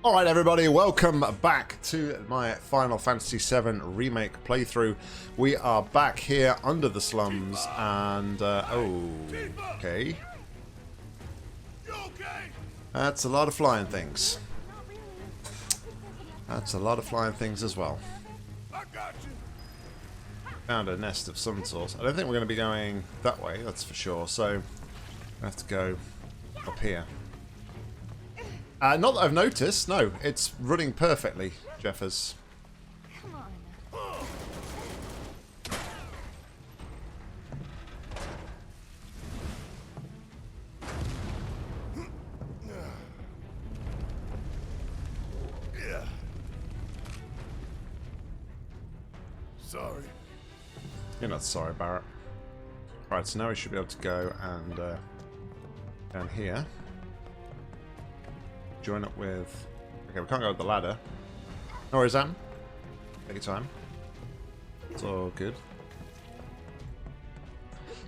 Alright everybody, welcome back to my Final Fantasy VII Remake playthrough. We are back here under the slums and, okay. That's a lot of flying things. That's a lot of flying things as well. Found a nest of some sort. I don't think we're going to be going that way, that's for sure, so I have to go up here. Not that I've noticed, no. It's running perfectly, Jeffers. Come on. Sorry. You're not sorry, Barrett. Right, so now we should be able to go and down here. Join up with... Okay, we can't go up the ladder. No worries, Am. Take your time. It's all good.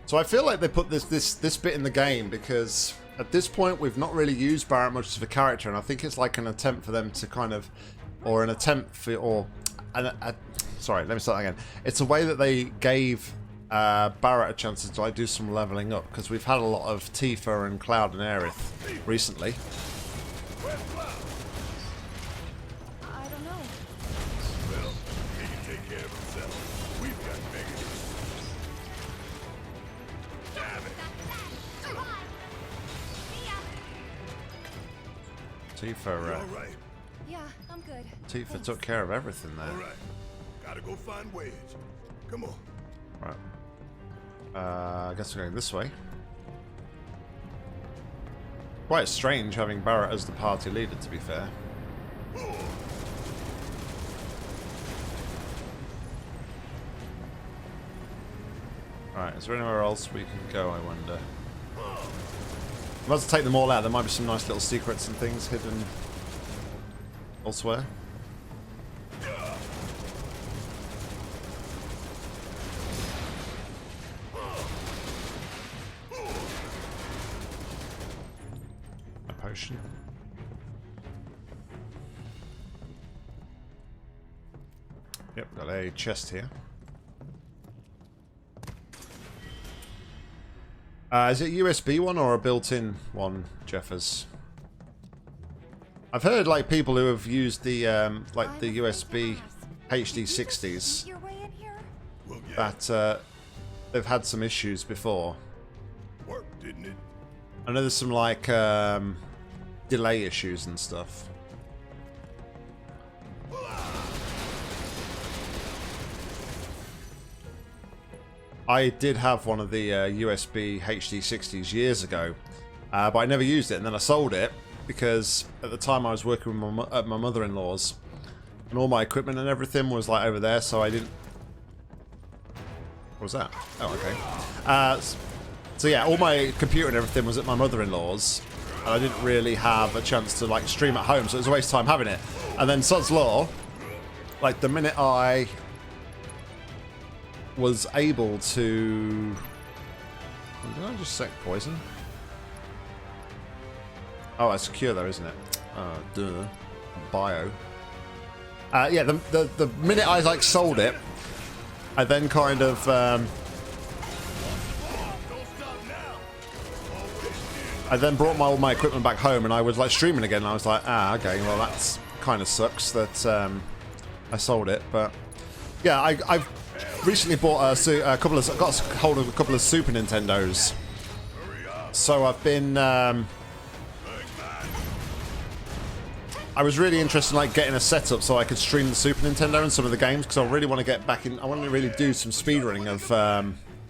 So I feel like they put this bit in the game because at this point we've not really used Barrett much as a character, and I think it's like an attempt for them to kind of... Or an attempt for... Or... sorry, let me start again. It's a way that they gave Barrett a chance to like do some leveling up, because we've had a lot of Tifa and Cloud and Aerith recently. I don't know. Well, he can take care of himself. We've got bigger. Damn it. Tifa, All right. Yeah, I'm good. Tifa Thanks. took care of everything there. All right. Gotta go find Wedge. Come on. Right. I guess we're going this way. Quite strange having Barrett as the party leader, to be fair. Right, is there anywhere else we can go, I wonder? I'm about to take them all out. There might be some nice little secrets and things hidden elsewhere. Potion. Yep, got a chest here. Is it USB one or a built-in one, Jeffers? I've heard like people who have used the like the USB HD60s Your way in here? Well, yeah. that they've had some issues before. Worked, didn't it? I know there's some like delay issues and stuff. I did have one of the USB HD60s years ago, but I never used it, and then I sold it because at the time I was working with at my mother-in-law's, and all my equipment and everything was like over there, so I didn't... What was that? Oh, okay. So yeah, all my computer and everything was at my mother-in-law's, and I didn't really have a chance to like stream at home, so it was a waste of time having it. And then Sod's Law, like the minute I was able to... Did I just sec poison? Oh, it's secure though, isn't it? Duh. Bio. Yeah, the minute I like sold it, I then kind of... I then brought all my equipment back home, and I was like streaming again, and I was like, okay, well that's kind of sucks that I sold it, but yeah, I've recently bought a couple of, got hold of a couple of Super Nintendos, so I've been, I was really interested in like getting a setup so I could stream the Super Nintendo and some of the games, because I really want to get back in, I want to really do some speedrunning of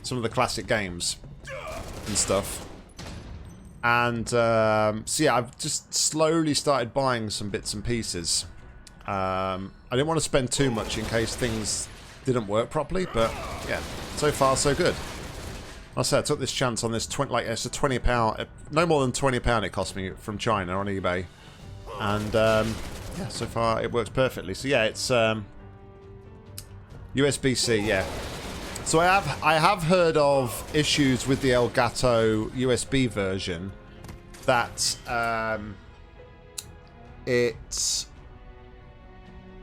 some of the classic games and stuff. And so yeah, I've just slowly started buying some bits and pieces. I didn't want to spend too much in case things didn't work properly, but yeah, so far so good. Like I said, I took this chance on this it's a £20, no more than £20 it cost me from China on eBay, and yeah, so far it works perfectly. So yeah, it's USB-C, yeah. So I have heard of issues with the Elgato USB version that it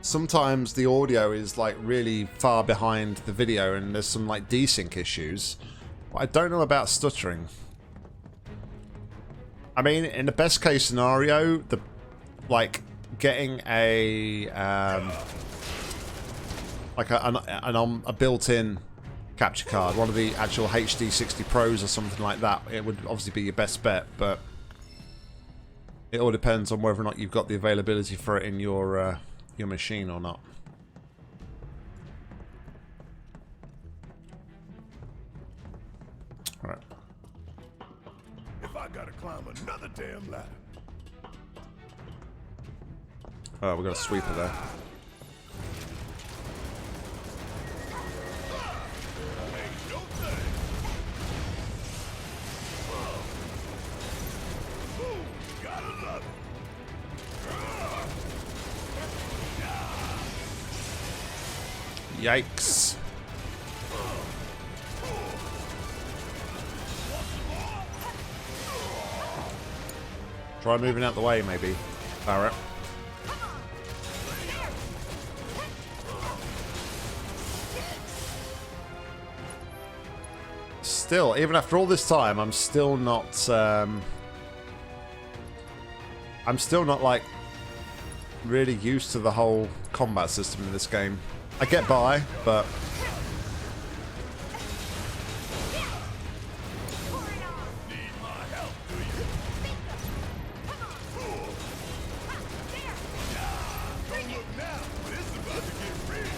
sometimes the audio is like really far behind the video and there's some like desync issues. But I don't know about stuttering. I mean, in the best case scenario, the like getting a like a built-in capture card, one of the actual HD 60 Pros or something like that, it would obviously be your best bet, but it all depends on whether or not you've got the availability for it in your machine or not. All right. If I gotta climb another damn ladder. Oh, we got a sweeper there. Ain't no thing. Ooh, gotta love it. Yikes. Try moving out the way, maybe, Barrett. Still, even after all this time, I'm still not like really used to the whole combat system in this game. I get by, but Need my help, do you? Don't look now, but it's about to get real.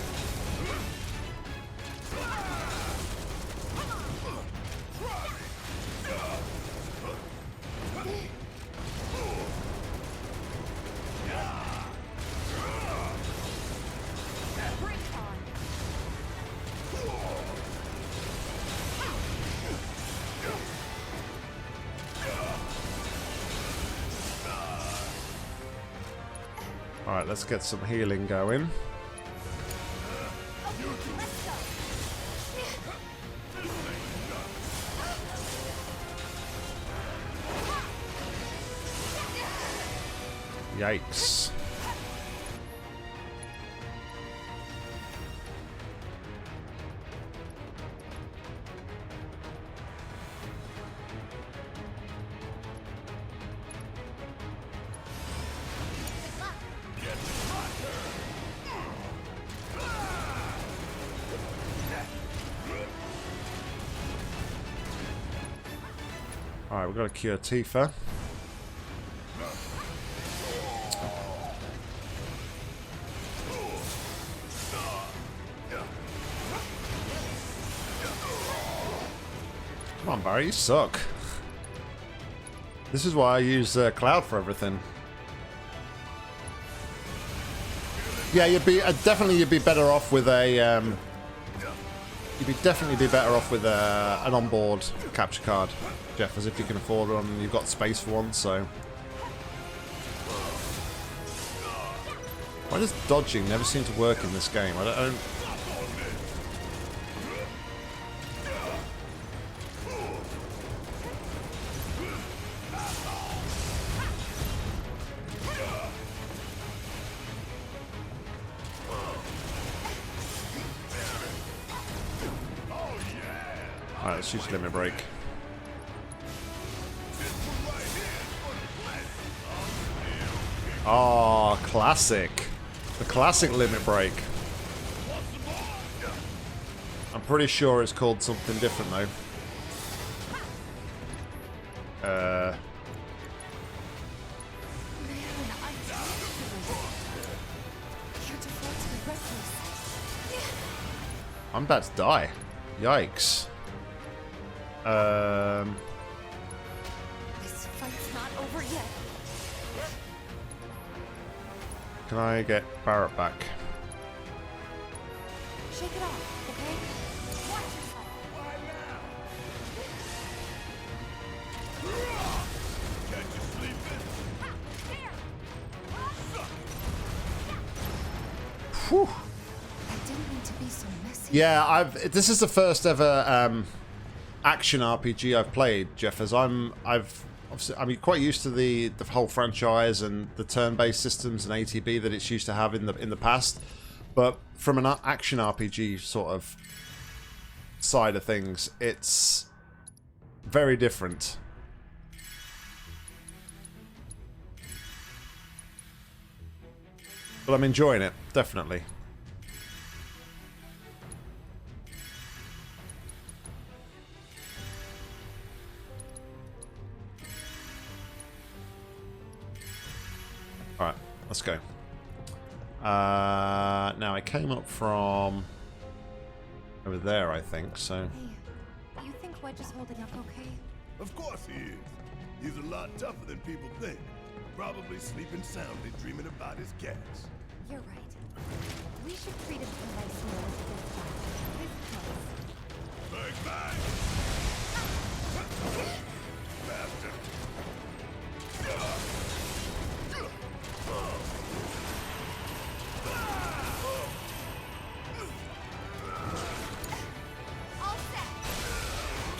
alright, let's get some healing going. Yikes. Alright, we've got to cure Tifa. Come on, Barry, you suck. This is why I use Cloud for everything. Yeah, you'd be definitely you'd be better off with a definitely be better off with an onboard capture card, Jeff, as if you can afford one and you've got space for one. So why does dodging never seem to work in this game? I don't Alright, let's use limit break. Oh, classic. The classic limit break. I'm pretty sure it's called something different though. I'm about to die. Yikes. This fight's not over yet. Can I get Barrett back? Shake it off, okay? Watch yourself. Catch you sleeping. Whew. I didn't mean to be so messy. Yeah, this is the first ever action RPG I've played, Jeff, as I've obviously, I'm quite used to the whole franchise and the turn-based systems and ATB that it's used to have in the past, but from an action RPG sort of side of things, it's very different. But I'm enjoying it, definitely. Alright, let's go. Now I came up from over there, I think, so... Hey, you think Wedge is holding up okay? Of course he is. He's a lot tougher than people think. Probably sleeping soundly, dreaming about his cats. You're right. We should treat him to a nice meal with this guy. His place. Bang, bang! Bastard! All set.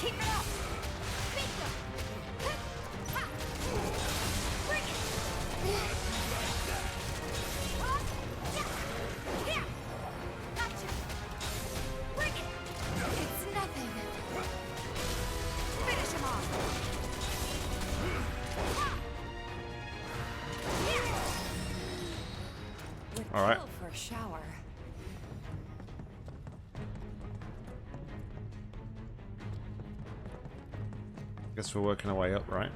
Keep it up. Beat them. Ha. Bring it. Here. Gotcha. Bring it. It's nothing. Finish him off. Ha. Here. Would All right. kill for a shower. Guess we're working our way up, right?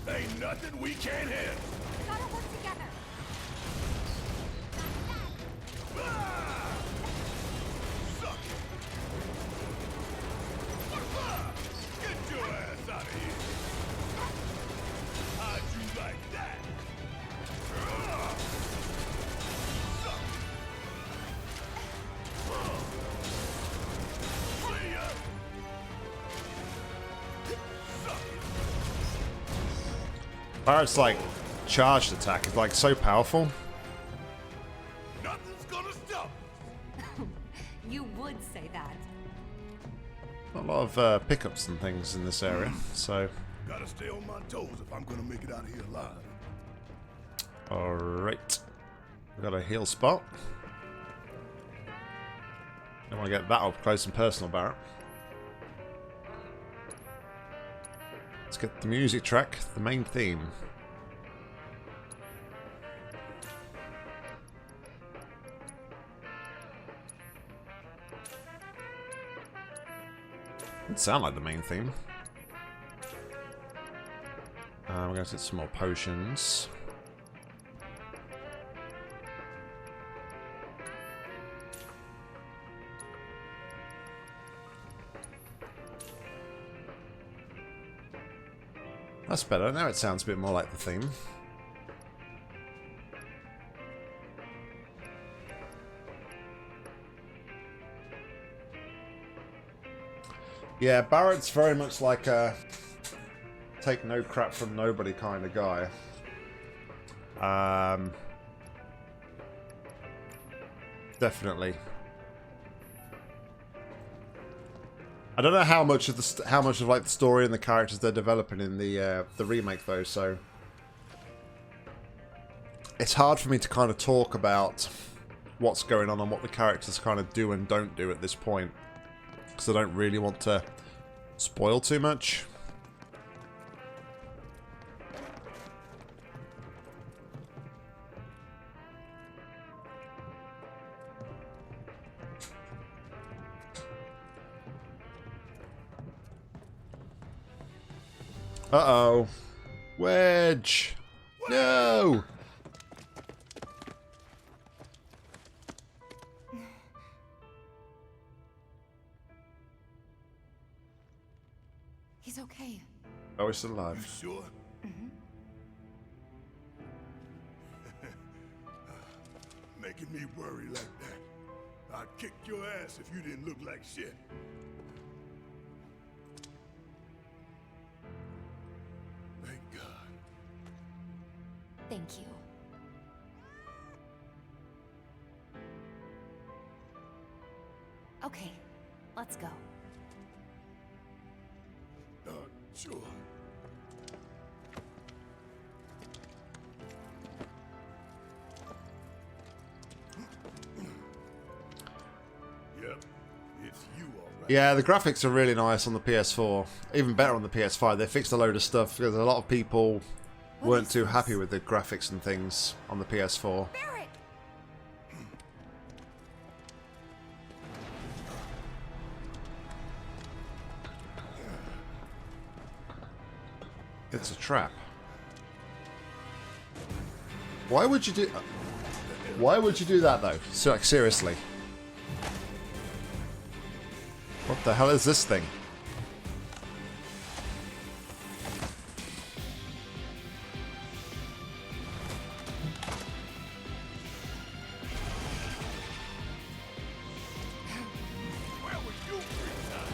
Ain't nothing we can't handle. Gotta work together. Ah! Suck it! Ah! Get your ass out of here! How'd you like that? Ah! Suck it! Ah! See ya! Suck it! Barrett's like charged attack is like so powerful. Nothing's gonna stop us. You would say that. A lot of pickups and things in this area, so Gotta stay on my toes if I'm gonna make it out of here alive. alright. We've got a heal spot. Don't want to get that up close and personal, Barrett. Let's get the music track, the main theme. It sound like the main theme. We're going to get some more potions. That's better. Now it sounds a bit more like the theme. Yeah, Barrett's very much like a take no crap from nobody kind of guy. Definitely. I don't know how much of like the story and the characters they're developing in the remake though, so it's hard for me to kind of talk about what's going on and what the characters kind of do and don't do at this point, because I don't really want to spoil too much. Uh-oh. Wedge! No! He's okay. Oh, he's still You alive. sure? Making me worry like that. I'd kick your ass if you didn't look like shit. Thank God. Thank you. Okay, let's go. Yeah, the graphics are really nice on the PS4. Even better on the PS5. They fixed a load of stuff because a lot of people weren't too happy with the graphics and things on the PS4. Barret! It's a trap. Why would you do... Why would you do that, though? So, like, seriously. What the hell is this thing? Where were you free time?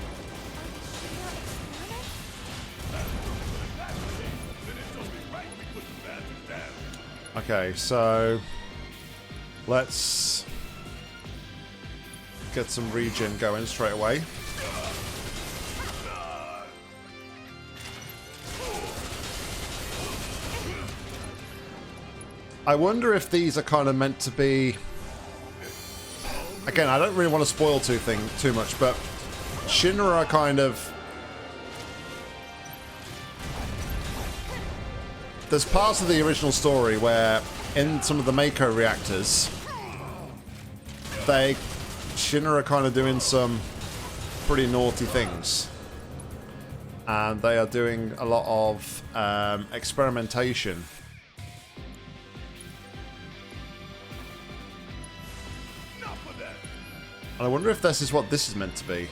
Then it's only right we put the bastards down. Okay, so... Let's... get some regen going straight away. I wonder if these are kind of meant to be... Again, I don't really want to spoil too much, but Shinra are kind of... There's parts of the original story where in some of the Mako reactors, Shinra are kind of doing some pretty naughty things. And they are doing a lot of experimentation. And I wonder if this is what this is meant to be.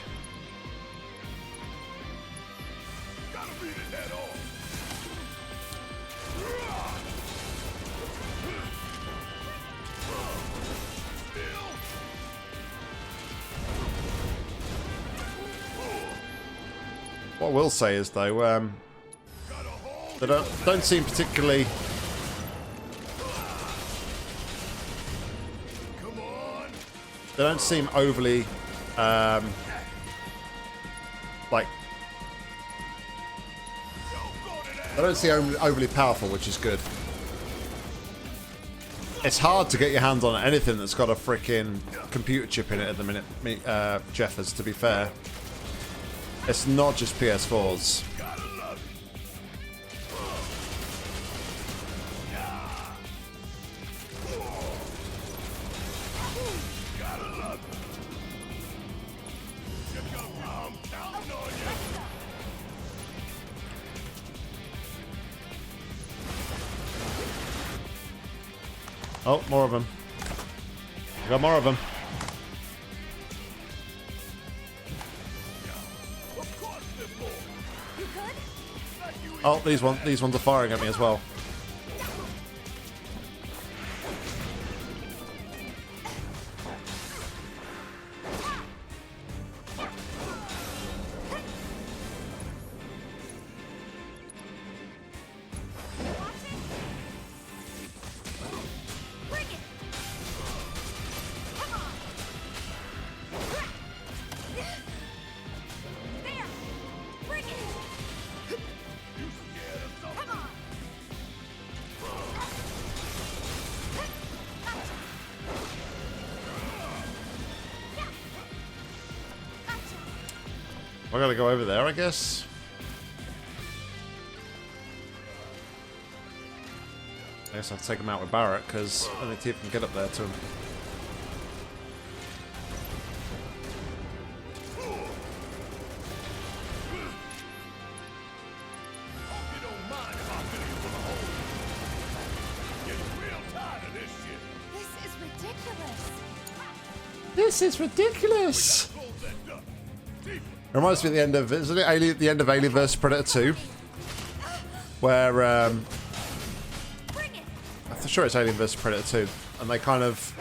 Gotta read it at all. What I will say is, though, they don't seem particularly... They don't seem overly, like... They don't seem overly powerful, which is good. It's hard to get your hands on anything that's got a freaking computer chip in it at the minute, Jeffers, to be fair. It's not just PS4s. Oh, more of them. We got more of them. Oh, these ones are firing at me as well. I gotta go over there, I guess. I guess I'll take him out with Barret, because I need to see if I can get up there to him. This is ridiculous! It reminds me of the end of, isn't it the end of Alien vs Predator 2? Where, I'm sure it's Alien vs Predator 2, and they kind of,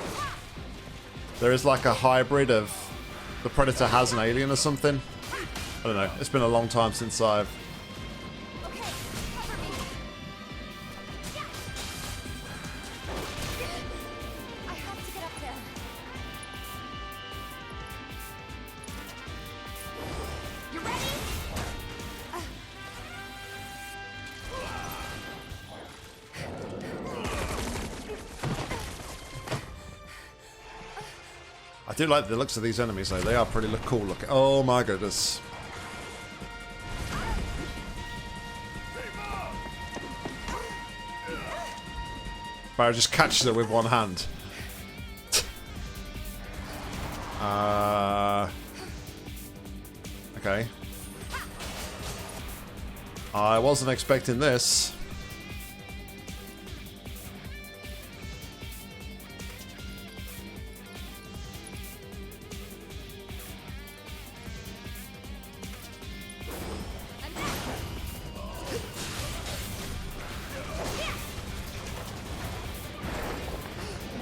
there is like a hybrid of, the Predator has an alien or something. I don't know, it's been a long time since I've... I I do like the looks of these enemies though. They are pretty cool looking. Oh my goodness. Barra just catches it with one hand. Okay. I wasn't expecting this.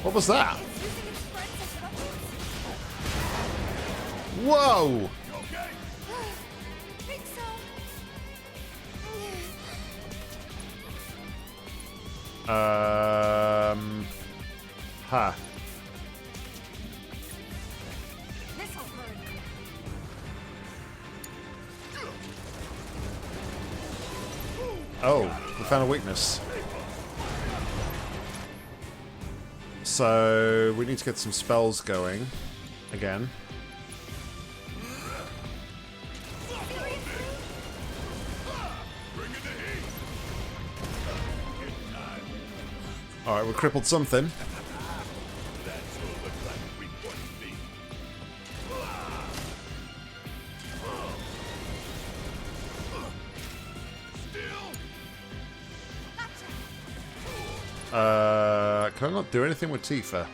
What was that? Whoa! Think so. Ha. This'll hurt. Oh, we found a weakness. So we need to get some spells going again. Alright, we crippled something. Can I not do anything with Tifa?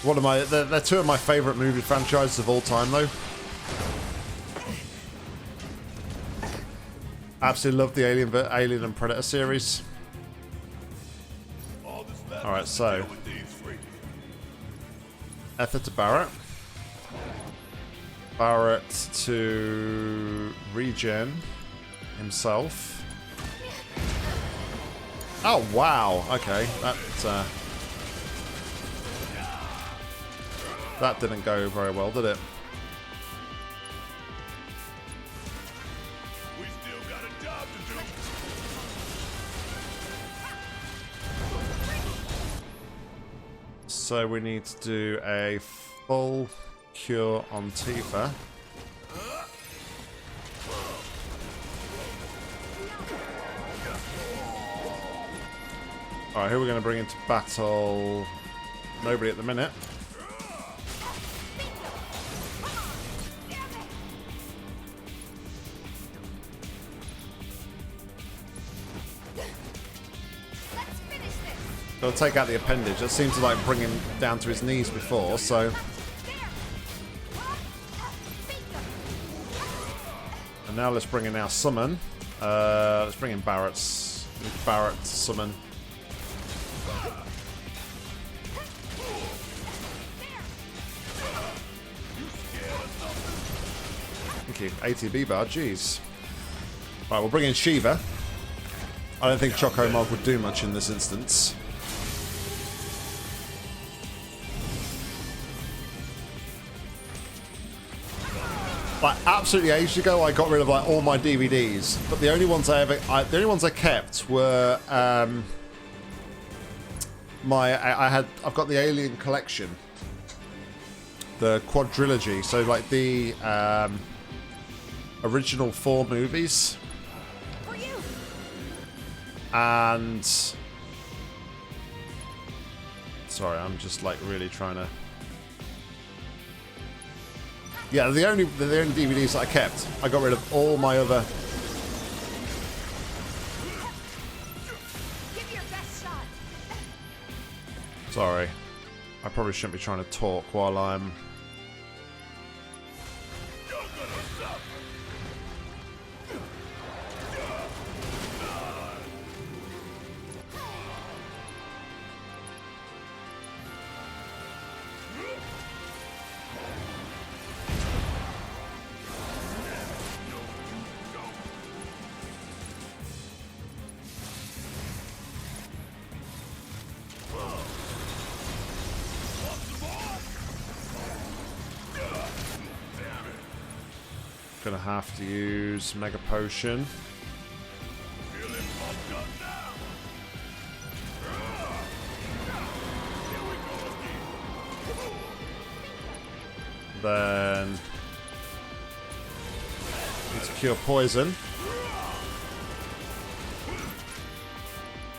One of my, they're two of my favourite movie franchises of all time, though. Absolutely love the Alien and Predator series. Alright, so Ether to Barret. Barret to regen himself. Oh wow, okay. That didn't go very well, did it? We still got a job to do. So we need to do a full cure on Tifa. Alright, who are we going to bring into battle? Nobody at the minute. They'll take out the appendage. That seemed to like bring him down to his knees before, so. And now let's bring in our summon. Let's bring in Barrett's. Barret to summon. Thank you. ATB bar, jeez. Right, we'll bring in Shiva. I don't think Choco Mog would do much in this instance. Like absolutely ages ago, I got rid of like all my DVDs, but the only ones the only ones I kept were I've got the Alien collection, the quadrilogy, so like the original 4 movies, and sorry, I'm just like really trying to. Yeah, the only DVDs that I kept. I got rid of all my other. Give your best shot. Sorry, I probably shouldn't be trying to talk while I'm. gonna have to use Mega Potion. Feeling pumped up now. Here we go again. Then need to cure poison.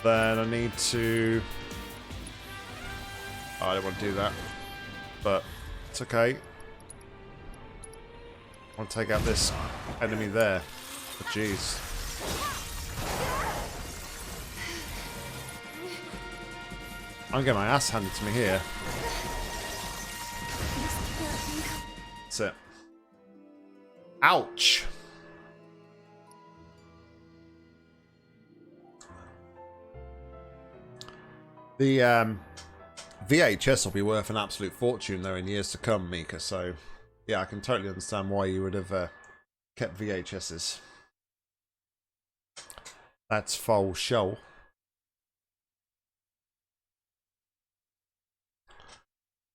Then I need to... Oh, I don't want to do that, but it's okay. I want to take out this enemy there. Oh, jeez. I'm getting my ass handed to me here. That's it. Ouch! The VHS will be worth an absolute fortune though in years to come, Mika, so yeah, I can totally understand why you would have kept VHSs. That's full show.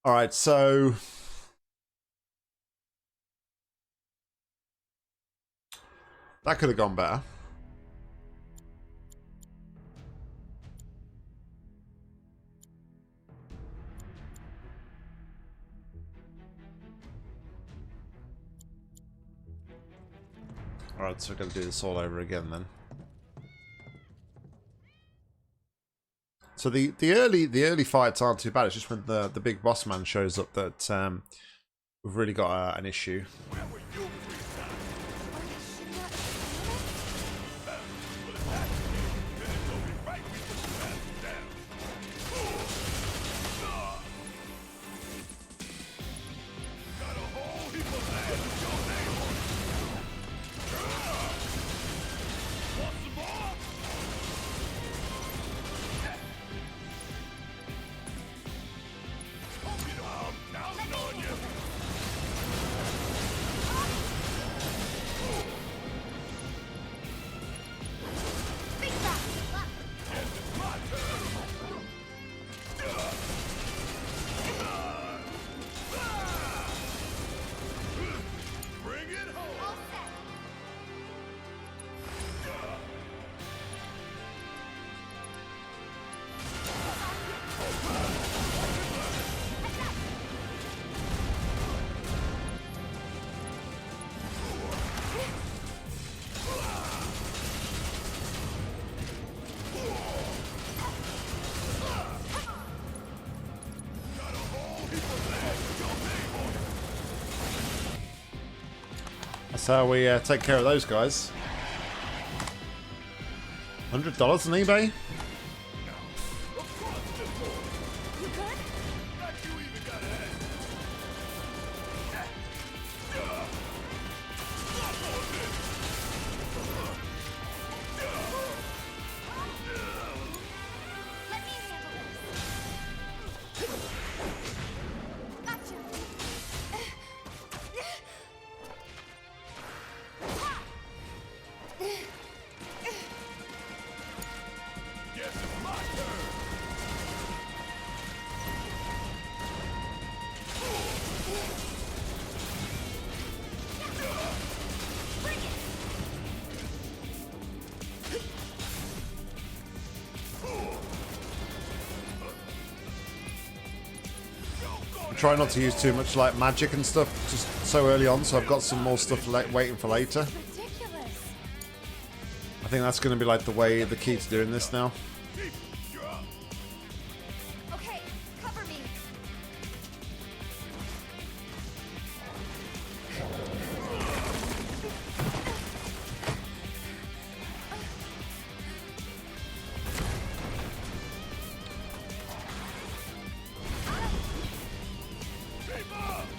Alright, so that could have gone better. Alright, so we're going to do this all over again then. So the early fights aren't too bad. It's just when the big boss man shows up that we've really got an issue. Where were you freestyle? Got a whole heap of land with your name on it. Want some more? You know I'm counting on you. Guess it's my turn. Bring it home. Got a whole heap of land with your name on it. That's how we take care of those guys. $100 on eBay? Of course, this boy. You good? Like you even got an ass. Walk on this. Let me handle this. Gotcha. Guess it's my turn. Bring it. I try not to use too much like magic and stuff just so early on, so I've got some more stuff waiting for later. Ridiculous. I think that's going to be like the key to doing this now. You're up. Okay, cover me. Keep up.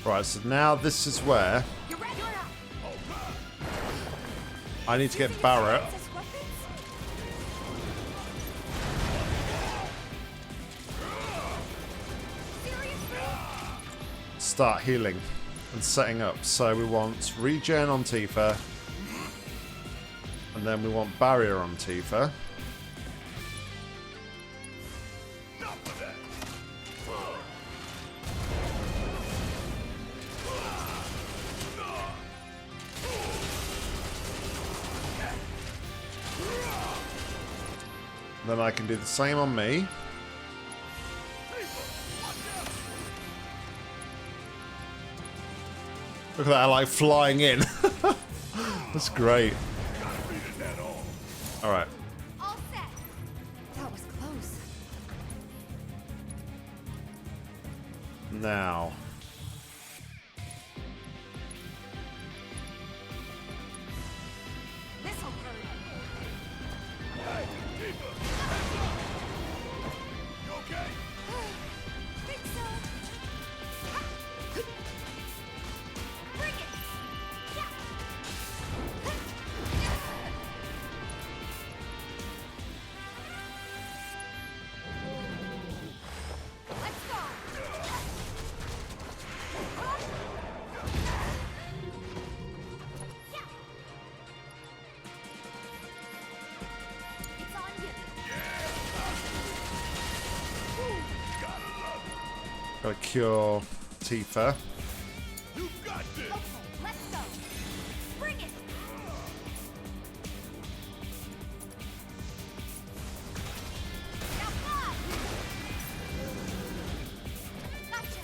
Right, so now this is where You're ready. You're up. I need to get Barrett. Princess weapons? Seriously? start healing and setting up. So we want regen on Tifa. And then we want barrier on Tifa. Then I can do the same on me. Look at that, like flying in. That's great. Alright. All set. That was close. Now. This'll hurt. You okay? Think so. Bring it. Yeah. Let's go. Yeah. It's on you. Gotta cure Tifa. You got this. Okay, let's go. Bring it. Now fly. Gotcha.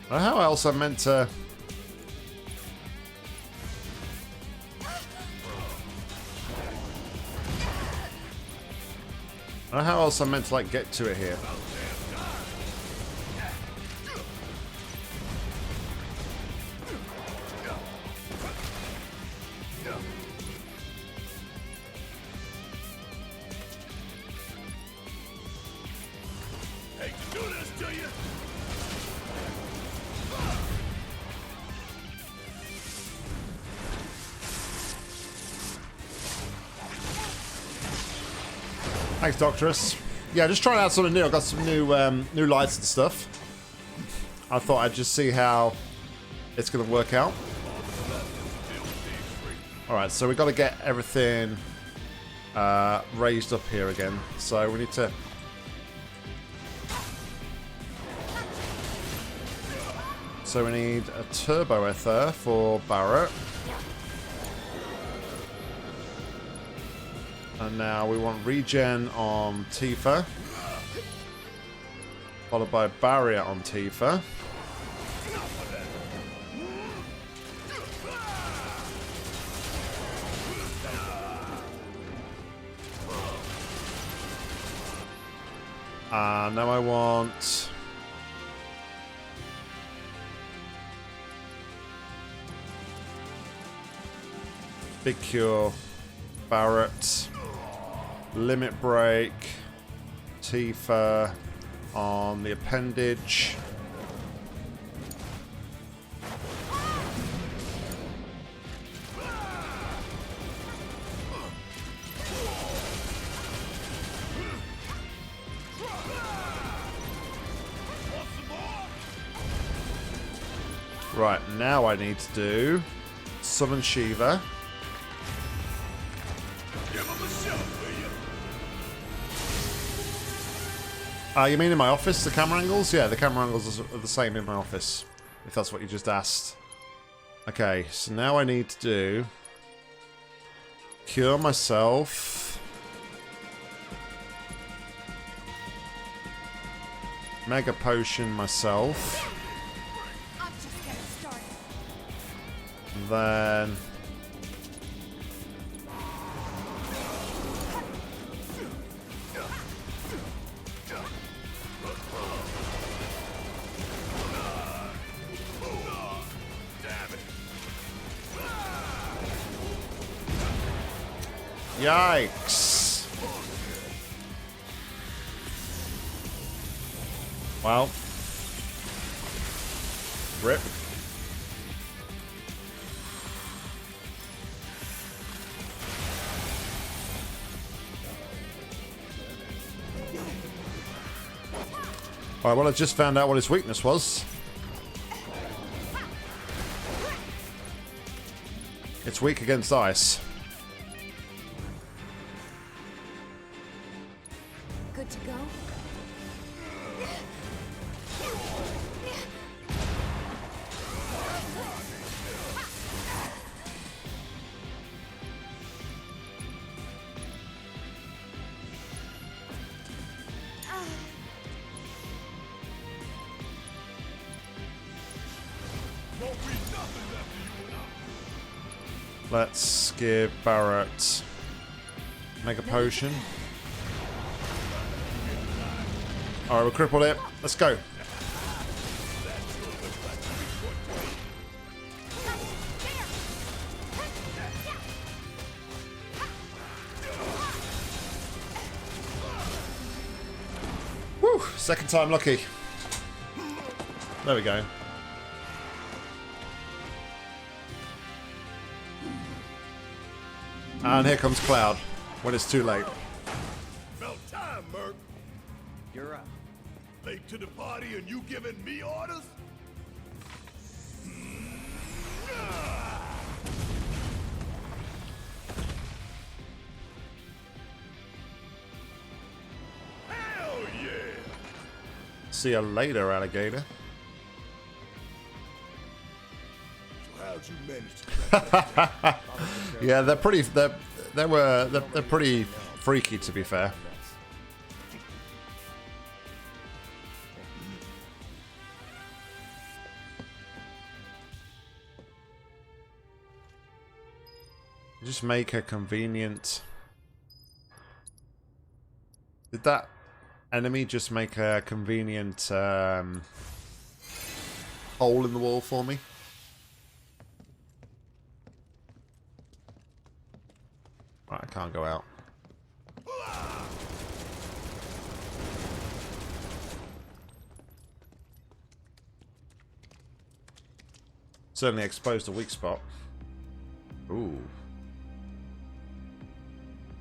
How else I'm meant to... I don't know how else I'm meant to like get to it here. Hate to do this to you. Thanks, Doctorus. Yeah, just trying out something new. I've got some new new lights and stuff. I thought I'd just see how it's going to work out. Alright, so we've got to get everything raised up here again. So we need to... So we need a turbo ether for Barrett. And now we want regen on Tifa. Followed by barrier on Tifa. Now I want... Big Cure, Barrett, Limit Break, Tifa on the appendage. Right, now I need to do Summon Shiva. Give him a shove, will you? You mean in my office, the camera angles? Yeah, the camera angles are the same in my office, if that's what you just asked. Okay, so now I need to do... Cure myself. Mega Potion myself. I'm just getting started. Then... Yikes. Well. Rip. Alright, well I just found out what his weakness was. It's weak against ice. Good to go? Let's give Barrett Mega Potion. Alright, we're crippled it. Let's go. Woo! Second time lucky. There we go. And here comes Cloud, when it's too late. About time, Merc. You're up. Late to the party and you giving me orders? Hell yeah! See you later, alligator. So how'd you manage to crack that? Yeah, they're pretty freaky, to be fair. Just make a convenient... Did that enemy just make a convenient hole in the wall for me? Right, I can't go out. Certainly exposed a weak spot. Ooh.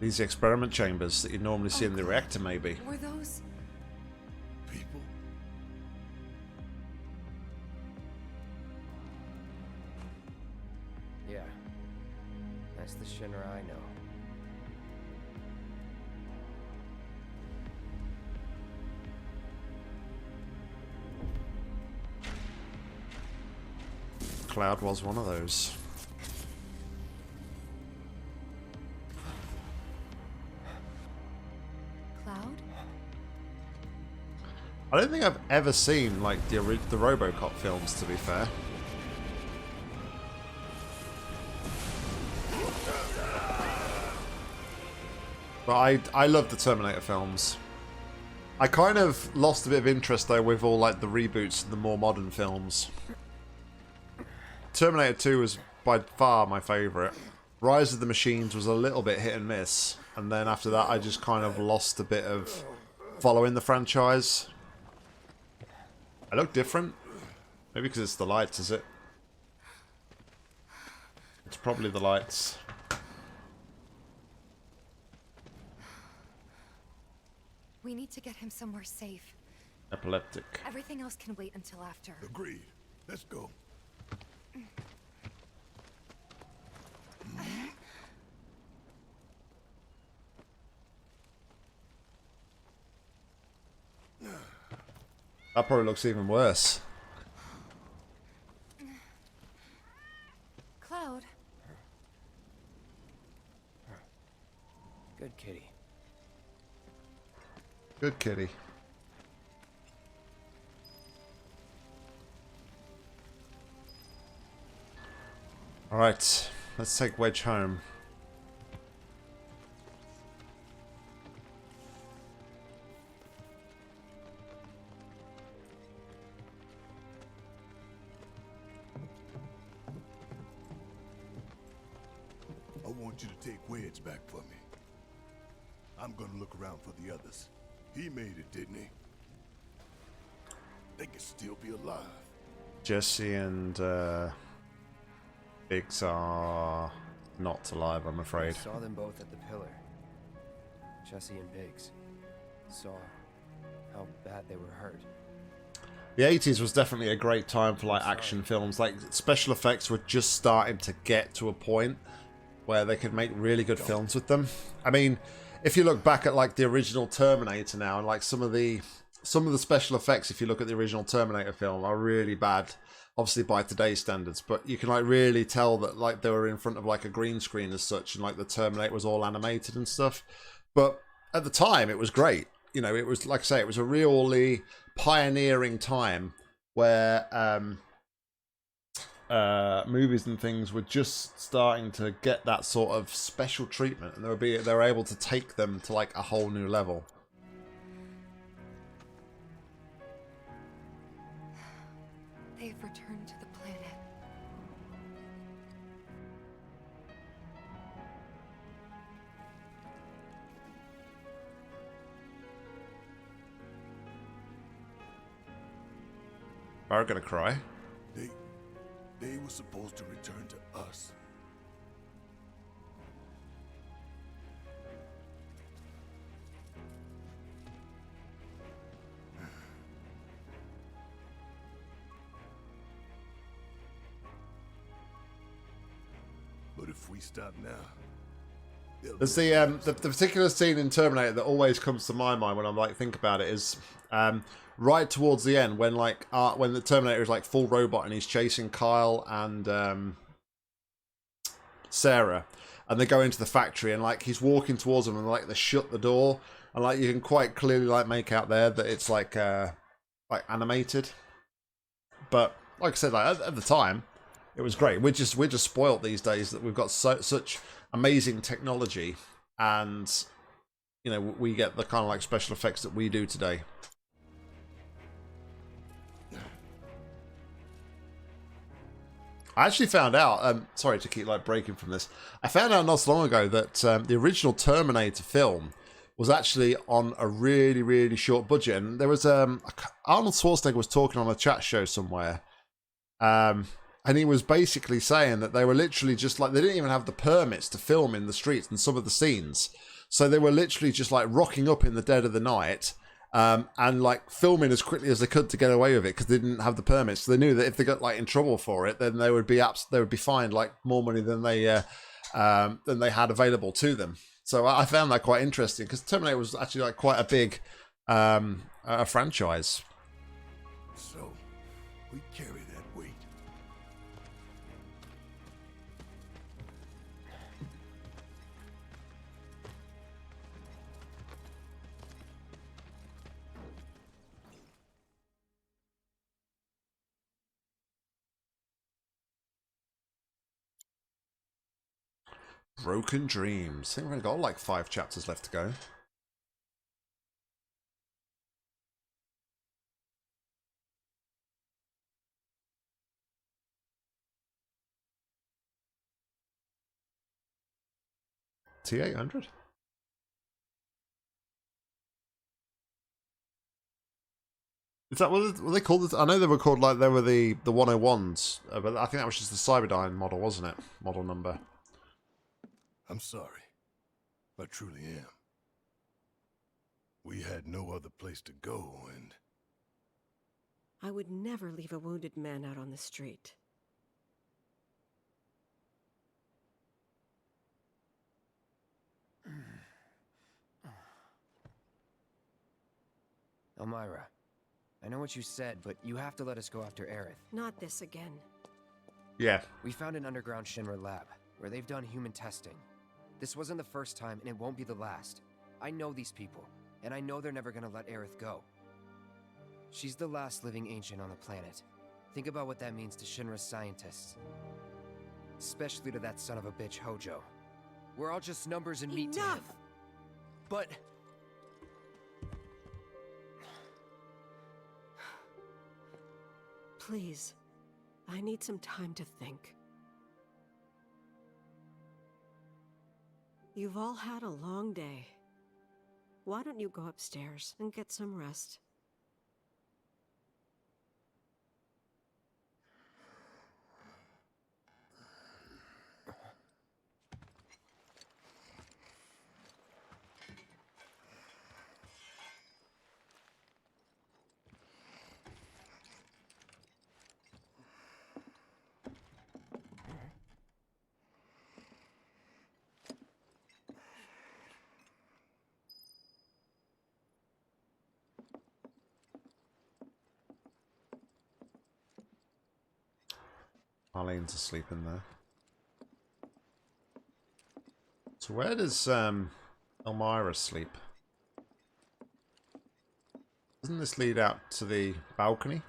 These experiment chambers that you normally see in the reactor, maybe. Were those? People? Yeah. That's the Shinra I know. Cloud was one of those. Cloud? I don't think I've ever seen like the RoboCop films, to be fair. But I love the Terminator films. I kind of lost a bit of interest though with all like the reboots and the more modern films. Terminator 2 was by far my favourite. Rise of the Machines was a little bit hit and miss. And then after that I just kind of lost a bit of following the franchise. I look different. Maybe because it's the lights, is it? It's probably the lights. We need to get him somewhere safe. Epileptic. Everything else can wait until after. Agreed. Let's go. That probably looks even worse. Cloud? Good kitty. Good kitty. Alright, let's take Wedge home. I want you to take Wedge back for me. I'm gonna look around for the others. He made it, didn't he? They could still be alive. Jesse and Biggs are not alive, I'm afraid. I saw them both at the pillar. Jesse and Biggs. Saw how bad they were hurt. The 80s was definitely a great time for like action films. Like special effects were just starting to get to a point where they could make really good films with them. I mean, if you look back at like the original Terminator now, and like some of the special effects, if you look at the original Terminator film, are really bad, obviously by today's standards. But you can like really tell that like they were in front of like a green screen as such, and like the Terminator was all animated and stuff. But at the time, it was great. You know, it was, like I say, it was a really pioneering time where movies and things were just starting to get that sort of special treatment, and they were able to take them to like a whole new level. They've returned to the planet. I'm gonna cry. They were supposed to return to us. But if we stop now, there's the particular scene in Terminator that always comes to my mind when I'm like think about it is right towards the end when like when the Terminator is like full robot and he's chasing Kyle and Sarah, and they go into the factory and like he's walking towards them and like they shut the door, and like you can quite clearly like make out there that it's like animated. But like I said, like at the time, it was great. We're just spoiled these days that we've got such amazing technology, and you know we get the kind of like special effects that we do today. I actually found out, sorry to keep like breaking from this, I found out not so long ago that the original Terminator film was actually on a really, really short budget. And there was, Arnold Schwarzenegger was talking on a chat show somewhere, and he was basically saying that they were literally just like, they didn't even have the permits to film in the streets and some of the scenes. So they were literally just like rocking up in the dead of the night, and like filming as quickly as they could to get away with it because they didn't have the permits. So they knew that if they got like in trouble for it, then they would be fined like more money than they had available to them. So I found that quite interesting because Terminator was actually like quite a big a franchise. So we carry that weight. Broken Dreams. I think we've only got like 5 chapters left to go. T800? Is that what they called? I know they were called like they were the 101s, but I think that was just the Cyberdyne model, wasn't it? Model number. I'm sorry. I truly am. We had no other place to go, and I would never leave a wounded man out on the street. Elmyra, I know what you said, but you have to let us go after Aerith. Not this again. Yeah. We found an underground Shinra lab, where they've done human testing. This wasn't the first time, and it won't be the last. I know these people, and I know they're never gonna let Aerith go. She's the last living ancient on the planet. Think about what that means to Shinra's scientists. Especially to that son of a bitch, Hojo. We're all just numbers and meat to him. Enough! But... Please, I need some time to think. You've all had a long day. Why don't you go upstairs and get some rest? Marlene's asleep in there. So where does Elmyra sleep? Doesn't this lead out to the balcony?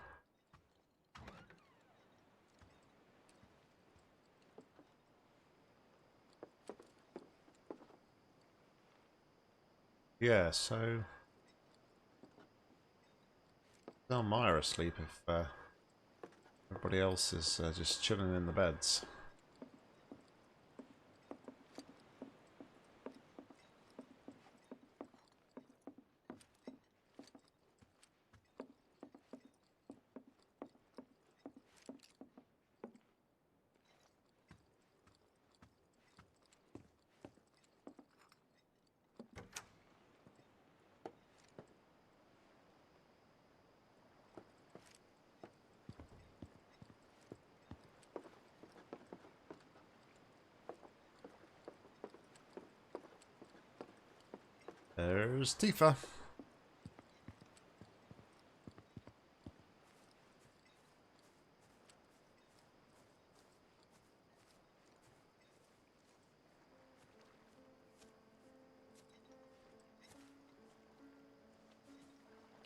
Yeah, so Elmyra asleep if everybody else is just chilling in the beds. There's Tifa.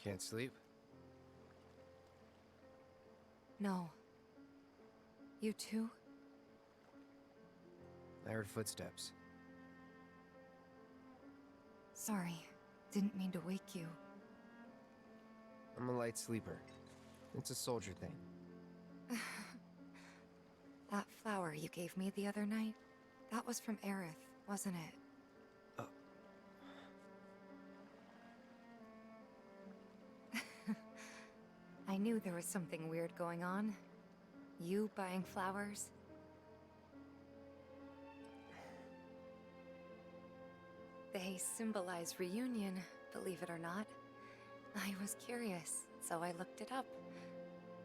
Can't sleep? No. You too? I heard footsteps. Sorry. Didn't mean to wake you. I'm a light sleeper. It's a soldier thing. That flower you gave me the other night, that was from Aerith, wasn't it? I knew there was something weird going on. You buying flowers? They symbolize reunion, believe it or not. I was curious, so I looked it up.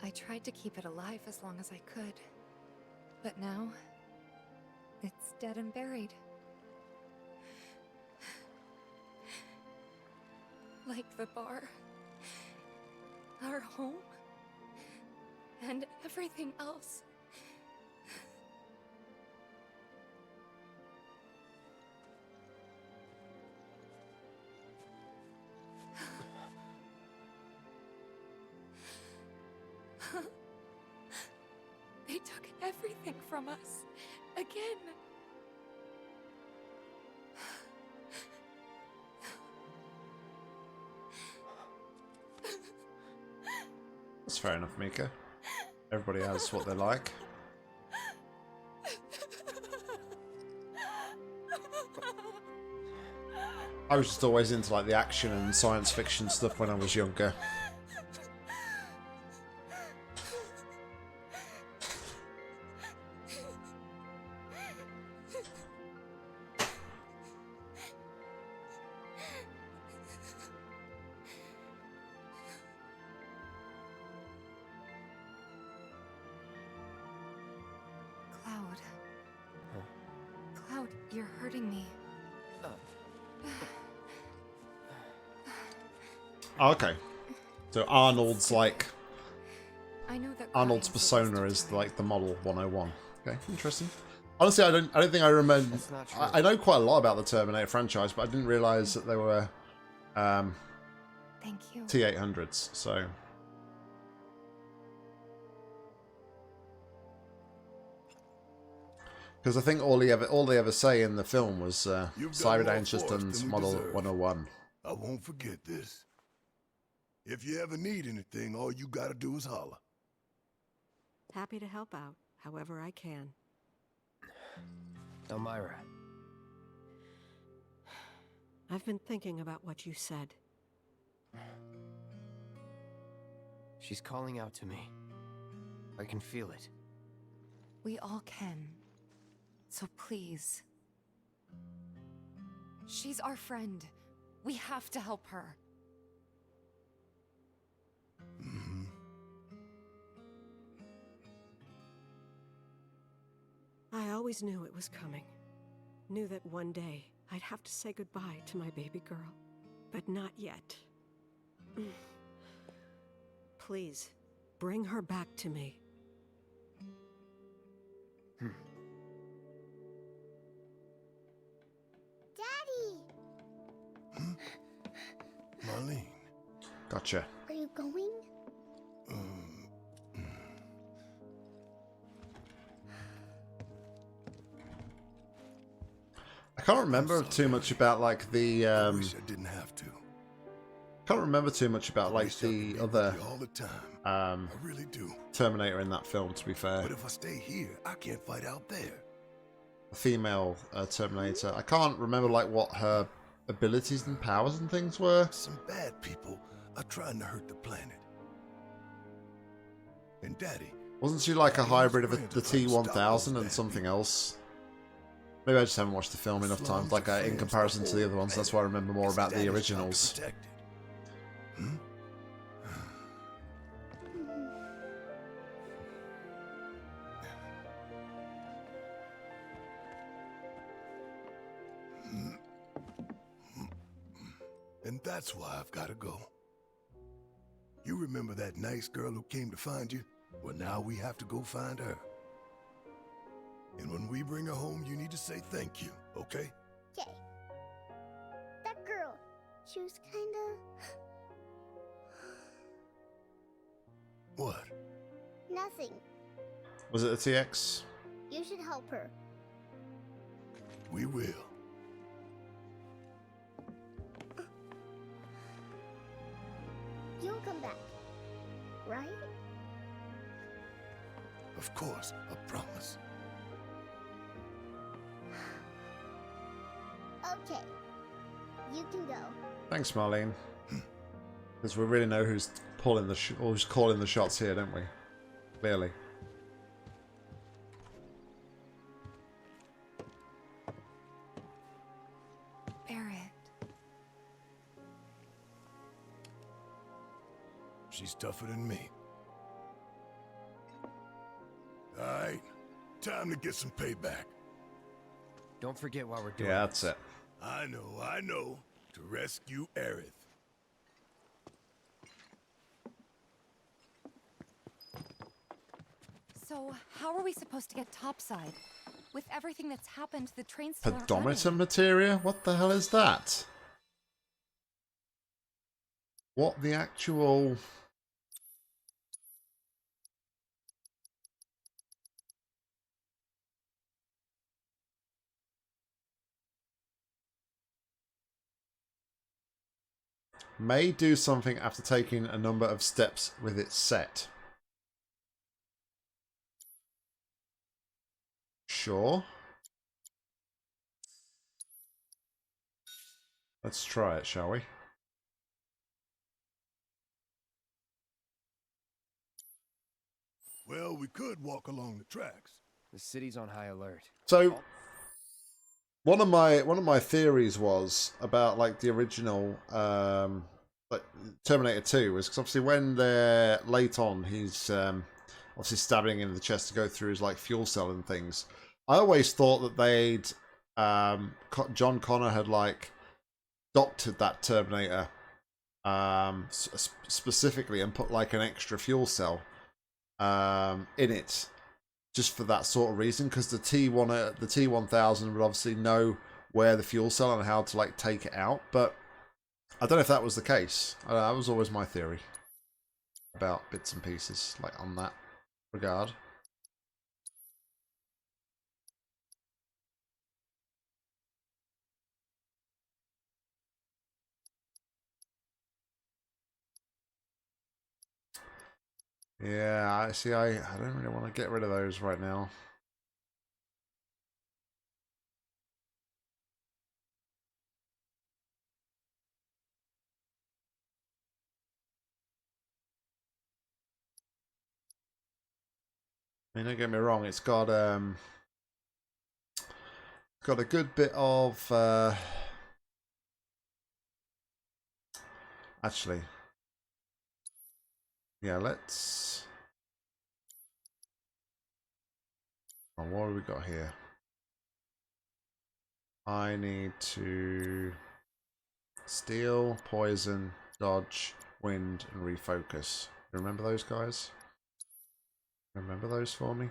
I tried to keep it alive as long as I could. But now, it's dead and buried. Like the bar, our home, and everything else. They took everything from us. Again. That's fair enough, Mika. Everybody has what they like. I was just always into like the action and science fiction stuff when I was younger. Cloud, you're hurting me. Oh, okay. So Arnold's like I know that Arnold's crying's a waste persona of is time. like the model 101. Okay, interesting. Honestly, I don't think I remember. That's not true. I know quite a lot about the Terminator franchise, but I didn't realize that they were Thank you. T800s. So because I think all they ever say in the film was You've got more Cyberdyne force Systems than we Model deserve. 101. I won't forget this. If you ever need anything, all you gotta do is holler. Happy to help out, however I can. Elmyra. I've been thinking about what you said. She's calling out to me. I can feel it. We all can. So please. She's our friend. We have to help her. Mm-hmm. I always knew it was coming. Knew that one day I'd have to say goodbye to my baby girl. But not yet. Please, bring her back to me. Gotcha. Are you going? I can't remember too much about like the I wish I didn't have to. can't remember too much about like Wish I could the be other with you all the time. I really do. Terminator in that film, to be fair. But if I stay here, I can't fight out there. A female Terminator. I can't remember like what her abilities and powers and things were. Some bad people are trying to hurt the planet. And Daddy, Wasn't she like a hybrid of the Friends are T-1000 trying to and stop something those else? Maybe I just haven't watched the film enough times, like in comparison to the other ones. That's why I remember more about the originals. And that's why I've got to go. You remember that nice girl who came to find you? Well, now we have to go find her. And when we bring her home, you need to say thank you, okay? Okay. That girl, she was kinda... What? nothing. Was it a TX? You should help her. We will. You'll come back, right? Of course, I promise. Okay. You can go. Thanks, Marlene. Because we really know who's pulling the or who's calling the shots here, don't we? Clearly. Barrett. She's tougher than me. All right, time to get some payback. Don't forget why we're doing Yeah, that's it. I know. To rescue Aerith. So, how are we supposed to get topside? With everything that's happened, the trains still aren't Pedometer running. materia? What the hell is that? What the actual... May do something after taking a number of steps with its set. Sure. Let's try it, shall we? Well, we could walk along the tracks. The city's on high alert. So, one of my theories was about like the original like Terminator 2 was because obviously when they're late on, he's obviously stabbing in the chest to go through his like fuel cell and things. I always thought that they'd John Connor had like doctored that Terminator specifically and put like an extra fuel cell in it just for that sort of reason, because the T-1000 would obviously know where the fuel cell and how to like take it out, but I don't know if that was the case. That was always my theory about bits and pieces like on that regard. Yeah, I see. I don't really want to get rid of those right now. I mean, don't get me wrong. It's got a good bit of actually. Yeah, let's. Oh, what have we got here? I need to steal, poison, dodge, wind, and refocus. Remember those guys? Remember those for me?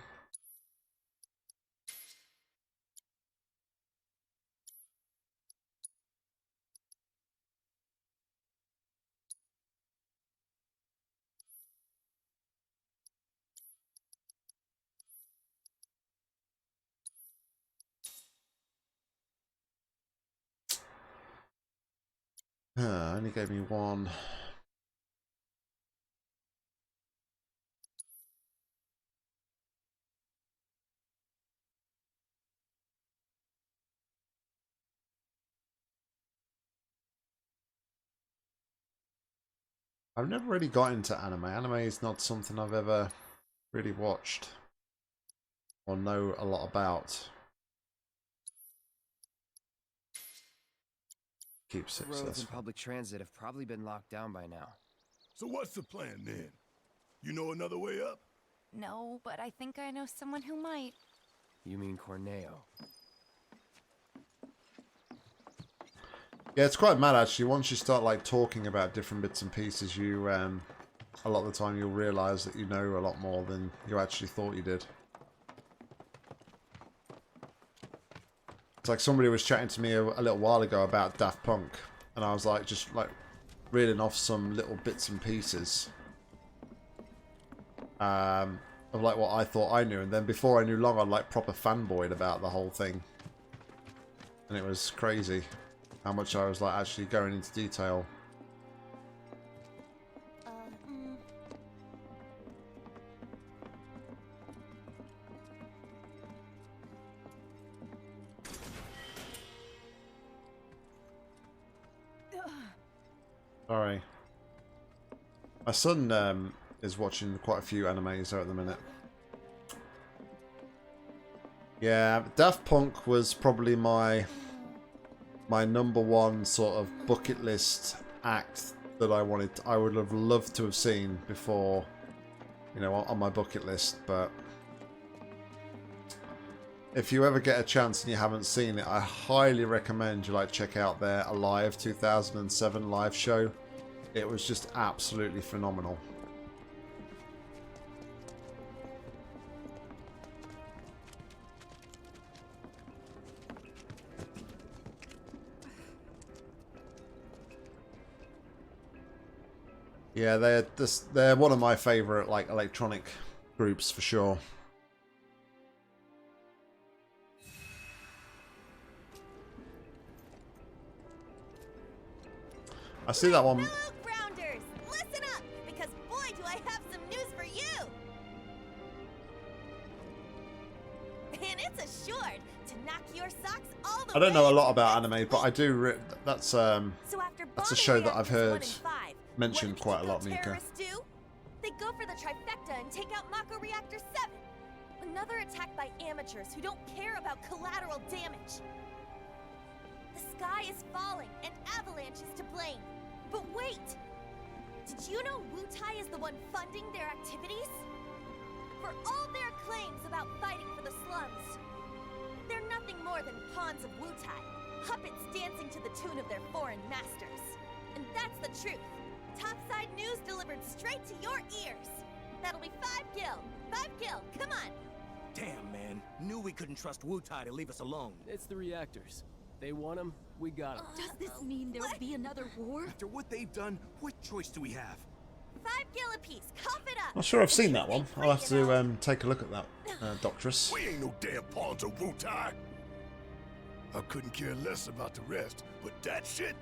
Only gave me one. I've never really got into anime. Anime is not something I've ever really watched or know a lot about. Keeps The roads and successful. public transit have probably been locked down by now. So what's the plan then? You know another way up? No, but I think I know someone who might. You mean Corneo? Yeah, it's quite mad actually. Once you start like talking about different bits and pieces, you a lot of the time you'll realise that you know a lot more than you actually thought you did. It's like somebody was chatting to me a little while ago about Daft Punk, and I was like, just like reeling off some little bits and pieces of like what I thought I knew, and then before I knew long, I'd like proper fanboyed about the whole thing, and it was crazy how much I was like actually going into detail. Sorry. My son is watching quite a few animes there at the minute. Yeah, Daft Punk was probably my number one sort of bucket list act that I would have loved to have seen before, you know, on my bucket list. But if you ever get a chance and you haven't seen it, I highly recommend you like check out their Alive 2007 live show. It was just absolutely phenomenal. Yeah, they're one of my favorite like electronic groups for sure. I see that one. Fellow grounders, listen up, because boy do I have some news for you. And it's assured to knock your socks all the way. I don't know a lot about anime, but I do. That's So after that's a bombing show that I've reactors heard 1 and 5, mentioned what do quite a lot, Mika. terrorists do? They go for the trifecta and take out Mako Reactor 7. Another attack by amateurs who don't care about collateral damage. The sky is falling and Avalanche is to blame. But wait! Did you know Wutai is the one funding their activities? For all their claims about fighting for the slums, they're nothing more than pawns of Wutai, puppets dancing to the tune of their foreign masters. And that's the truth. Topside news delivered straight to your ears. That'll be 5 gil. 5 gil, come on! Damn, man. Knew we couldn't trust Wutai to leave us alone. It's the reactors. They want them, we got them. Does this mean there'll be another war? After what they've done, what choice do we have? 5 gil apiece, cough it up! Not sure I've seen that one. I'll have to take a look at that, Doctress. We ain't no damn pawns of Wutai. I couldn't care less about the rest, but that shit.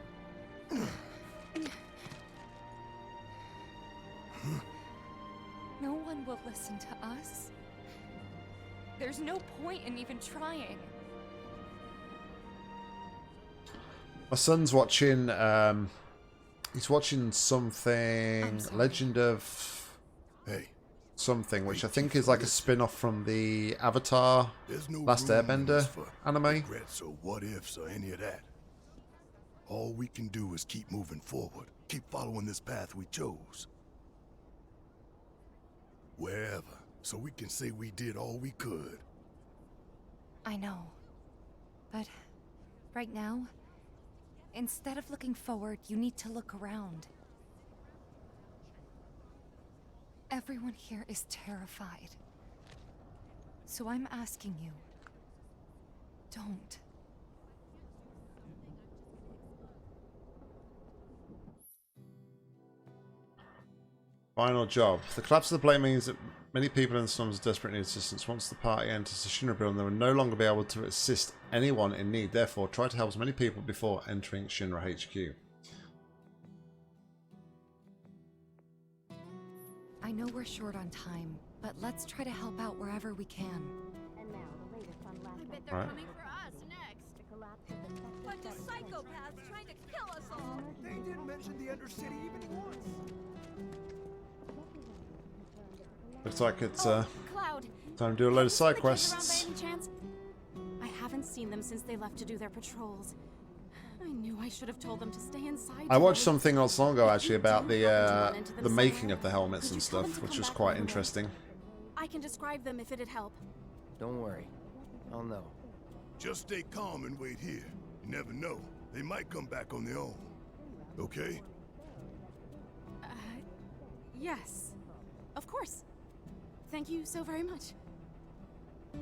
No one will listen to us. There's no point in even trying. My son's watching. He's watching something. I'm sorry. Legend of Hey, something, which I think is like a spin-off from the Avatar there's no Last room in this Airbender for anime. regrets or what ifs or any of that. All we can do is keep moving forward, keep following this path we chose. Wherever, so we can say we did all we could. I know. But right now, instead of looking forward, you need to look around. Everyone here is terrified. So I'm asking you, don't. Final job. The collapse of the plane means that many people in the slums desperately need assistance. Once the party enters the Shinra building, they will no longer be able to assist anyone in need. Therefore, try to help as many people before entering Shinra HQ. know we're short on time, but let's try to help out wherever we can. And now the latest on last I bet night's they're Right. coming for us next. the collapse of the sector Bunch of 7 psychopaths trying to kill us all. They didn't mention the Undercity even once. Looks like it's Cloud. time to do a load of side Have you seen the kids around quests. by any chance? I haven't seen them since they left to do their patrols. I knew I should have told them to stay inside. I watched today. something not so long ago actually about If you do happen to run the into them the making somewhere, of the helmets could and you tell them stuff, to which come was back quite right away? interesting. I can describe them if it'd help. Don't worry. I'll know. Just stay calm and wait here. You never know. They might come back on their own. Okay? Yes. Of course. Thank you so very much. I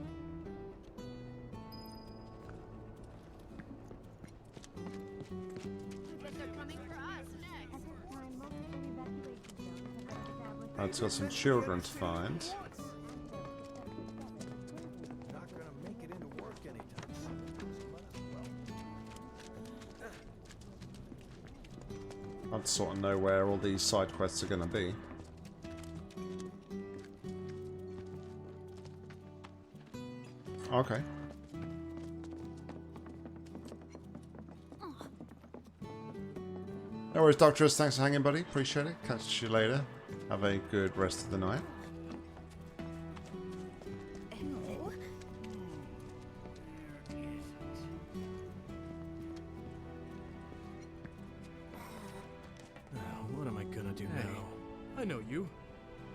bet they're coming for us next. At this time, most of the evacuation zones have been established. It's got some children to find. Not gonna make it into work anytime soon. I'd sort of know where all these side quests are going to be. Okay. No worries, Doctorus. Thanks for hanging, buddy. Appreciate it. Catch you later. Have a good rest of the night. What am I gonna do now? I know you.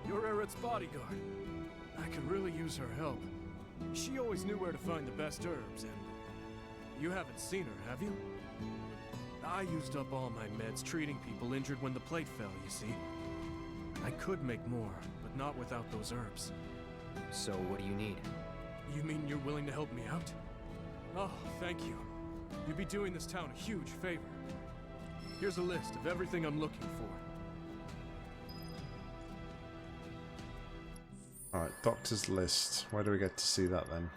You're Aerith's bodyguard. I could really use her help. She always knew where to find the best herbs, and you haven't seen her, have you? I used up all my meds treating people injured when the plate fell, you see. I could make more, but not without those herbs. So what do you need? You mean you're willing to help me out? Oh, thank you. You'd be doing this town a huge favor. Here's a list of everything I'm looking for. Alright, Doctor's list. Where do we get to see that then?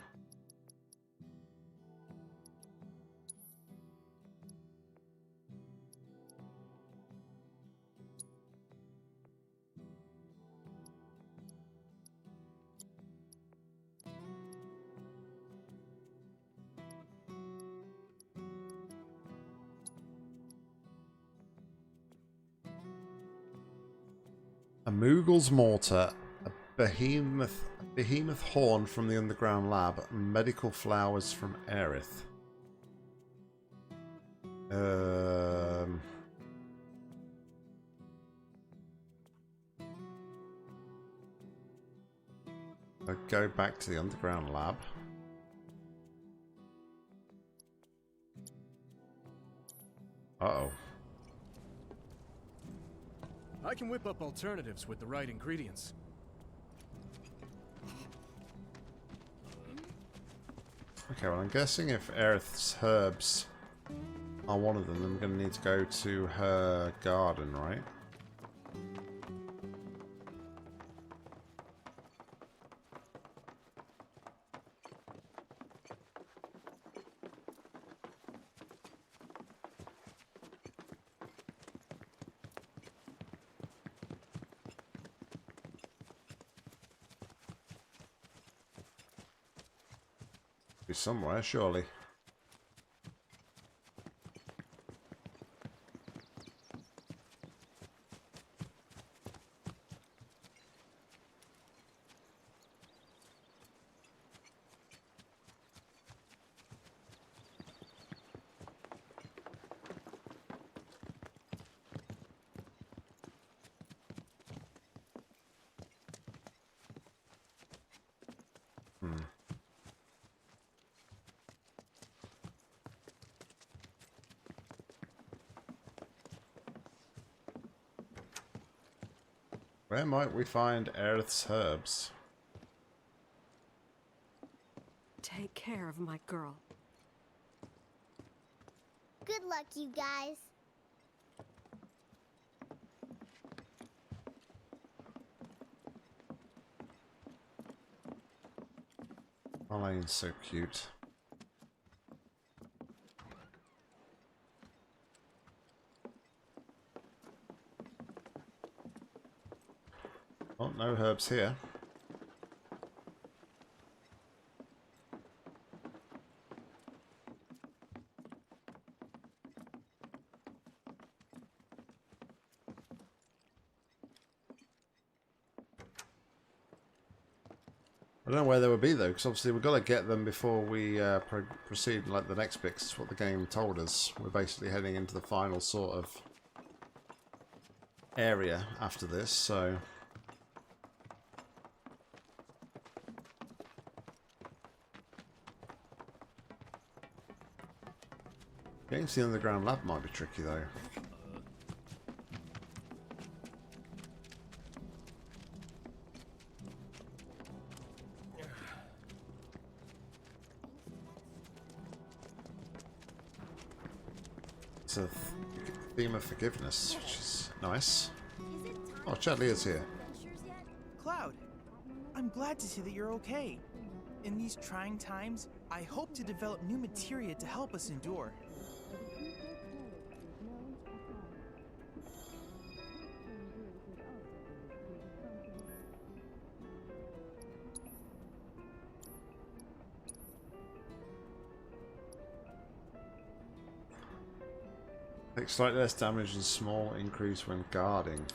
A Moogle's mortar, a behemoth horn from the underground lab, medical flowers from Aerith. I'll go back to the underground lab. Uh-oh. I can whip up alternatives with the right ingredients. Okay, well I'm guessing if Aerith's herbs are one of them, I'm going to need to go to her garden, right? Be somewhere, surely. Where might we find Aerith's herbs? Take care of my girl. Good luck, you guys. Elaine's so cute. Oh, no herbs here. I don't know where they would be though, because obviously we've got to get them before we proceed like the next bit, 'cause it's what the game told us. We're basically heading into the final sort of area after this, so... Getting to the underground lab might be tricky though. It's a theme of forgiveness, which is nice. Oh, Chad Lear's here. Cloud, I'm glad to see that you're okay. In these trying times, I hope to develop new materia to help us endure. Takes slightly less damage and small increase when guarding.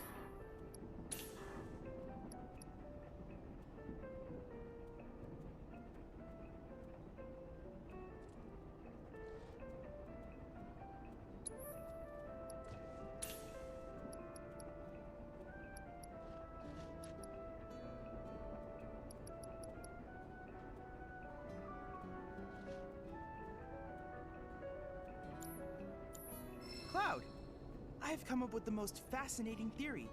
Cloud, I have come up with the most fascinating theory.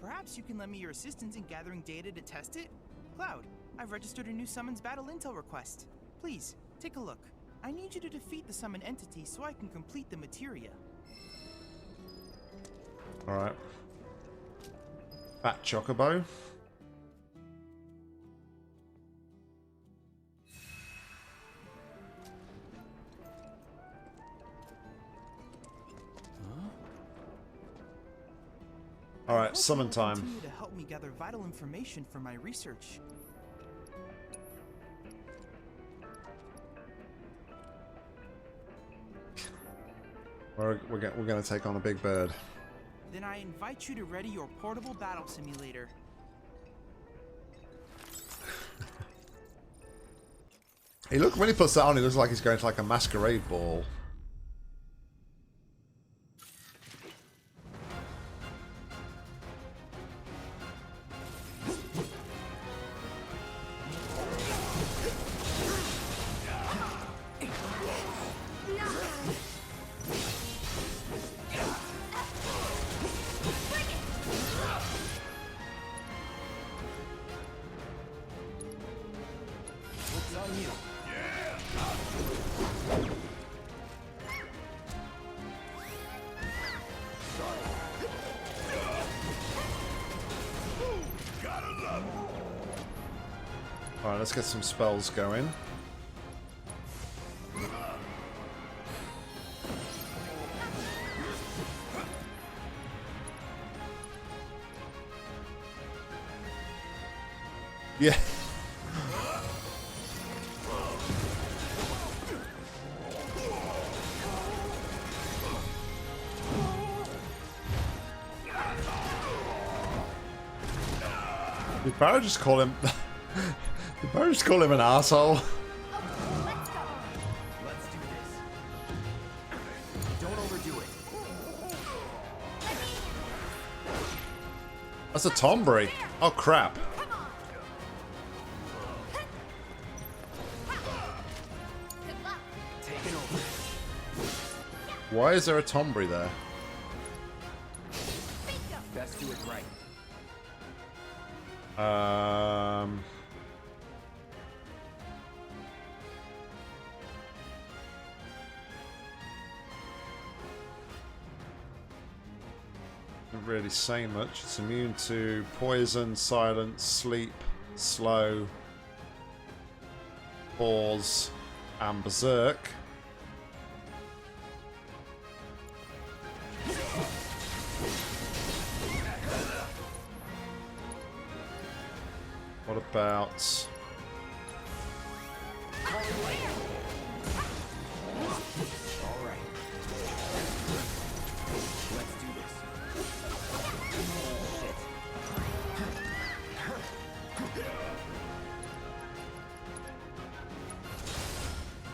Perhaps you can lend me your assistance in gathering data to test it? Cloud, I've registered a new summons battle intel request. Please, take a look. I need you to defeat the summon entity so I can complete the materia. Alright. Fat Chocobo. Alright, summon time. Continue to help me gather vital information for my research. We're going to take on a big bird. Then I invite you to ready your portable battle simulator. When he puts that on, he looks like he's going to like a masquerade ball. Alright, let's get some spells going. Yeah. Did Barrow just call him... Did Barrow just call him an asshole? Let's do this. Don't overdo it. That's a Tombury. Oh crap. Taking over. Why is there a Tombury there? Best do it right. Not really say much. It's immune to poison, silence, sleep, slow, pause, and berserk. about...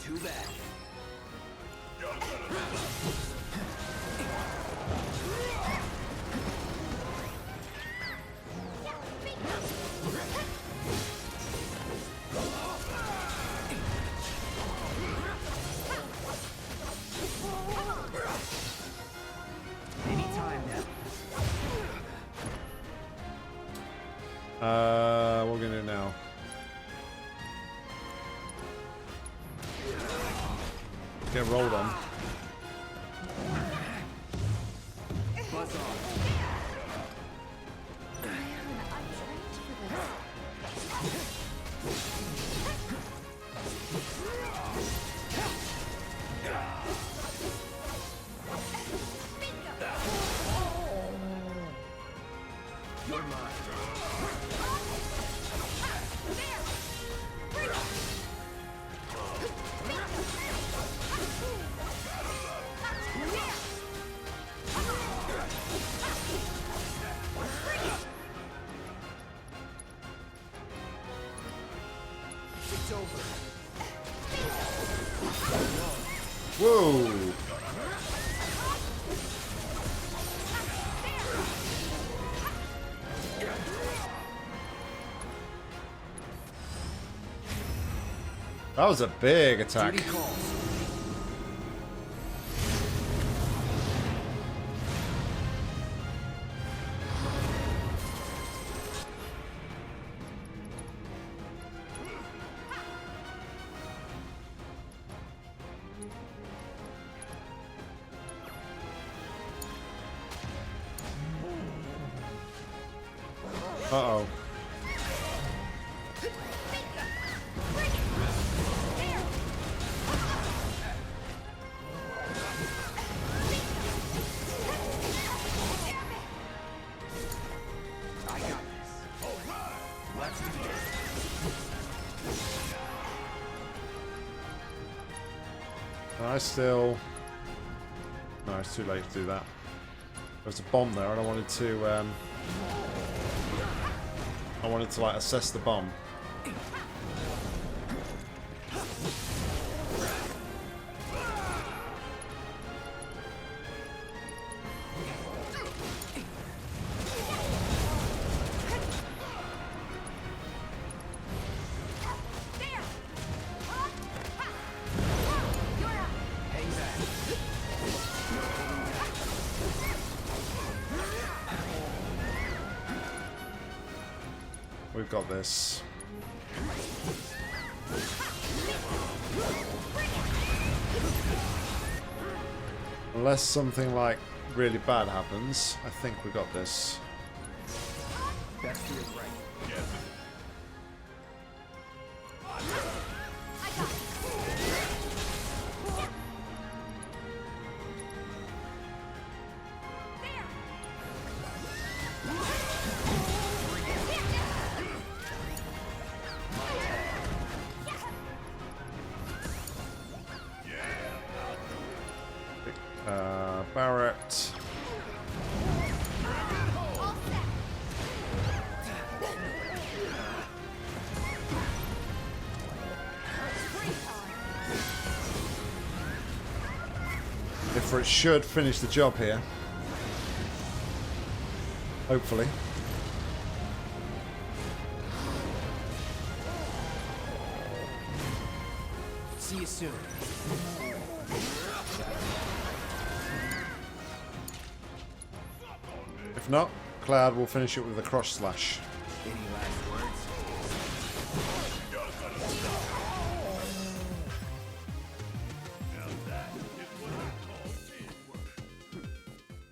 Too bad. Anytime now. What are we gonna do now? Get rolled on. Buzz off. You're mine. It's over. Whoa! That was a big attack. Duty calls. Uh-oh. I got this. Let's do this. I still... No, it's too late to do that. There's a bomb there and I wanted to, like, assess the bomb. We've got this. Unless something like really bad happens, I think we got this. Best feels right. Barrett. It should finish the job here. Hopefully. See you soon. If not, Cloud will finish it with a cross slash. Any last words?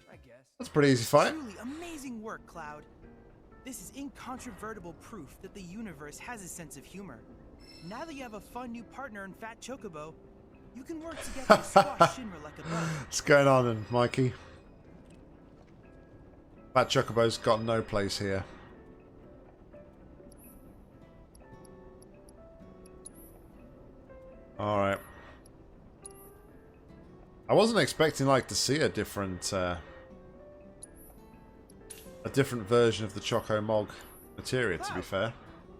I guess. That's a pretty easy fight. Truly amazing work, Cloud. This is incontrovertible proof that the universe has a sense of humor. Now that you have a fun new partner in Fat Chocobo, you can work together to squash Shinra like a bug. What's going on then, Mikey? Fat Chocobo's got no place here. Alright. I wasn't expecting like to see a different version of the Choco Mog materia, to be fair.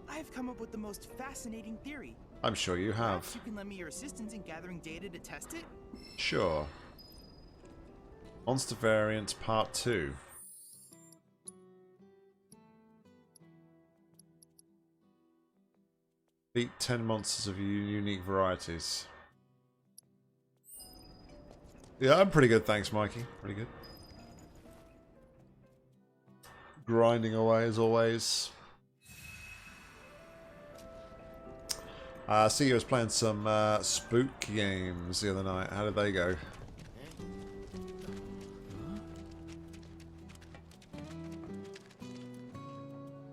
I've come up with the most fascinating theory. I'm sure you have. Perhaps you can lend me your assistance in gathering data to test it? Sure. Monster Variants Part 2. Beat 10 monsters of unique varieties. Yeah, I'm pretty good, thanks, Mikey. Pretty good. Grinding away as always. I see you was playing some spook games the other night. How did they go?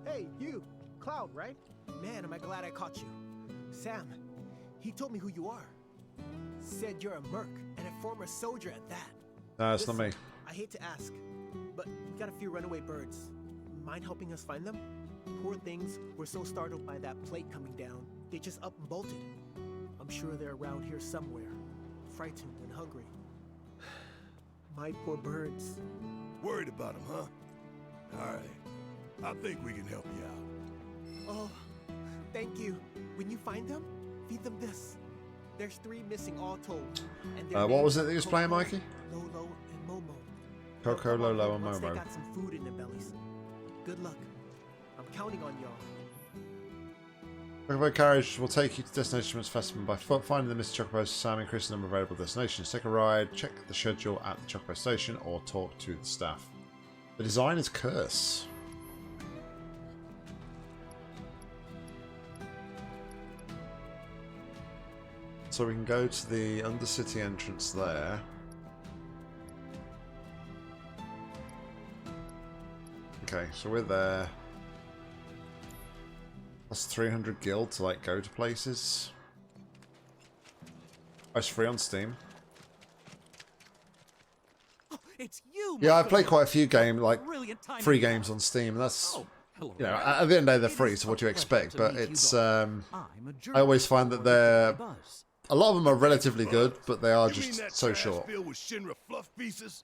Hey, you! Cloud, right? Man, am I glad I caught you. Sam, he told me who you are. Said you're a merc, and a former soldier at that. No, it's not me. I hate to ask, but we got a few runaway birds. Mind helping us find them? Poor things were so startled by that plate coming down, they just up and bolted. I'm sure they're around here somewhere, frightened and hungry. My poor birds. Worried about them, huh? All right. I think we can help you out. Oh, thank you. When you find them, feed them this. There's 3 missing all told. And what was it that you was playing, Mikey? Lolo and Momo. Coco, Lolo, and Once they Momo. got some food in their bellies. Good luck. I'm counting on y'all. Chocobo Carriage will take you to destination most specimen by foot. Finding the missing Chocobo Sam increases the number of available destinations. Take a ride, check the schedule at the Chocobo station, or talk to the staff. The design is Curse. So we can go to the Undercity entrance there. Okay, so we're there. That's 300 gil to like go to places. Oh, it's free on Steam. Oh, it's you. Yeah, I play quite a few free timing. games on Steam. That's Hello. you know, at the end of the day they're free, so what do you expect? But it's I always find that they're a lot of them are relatively good, but they are You mean just that so trash short. filled with Shinra fluff pieces?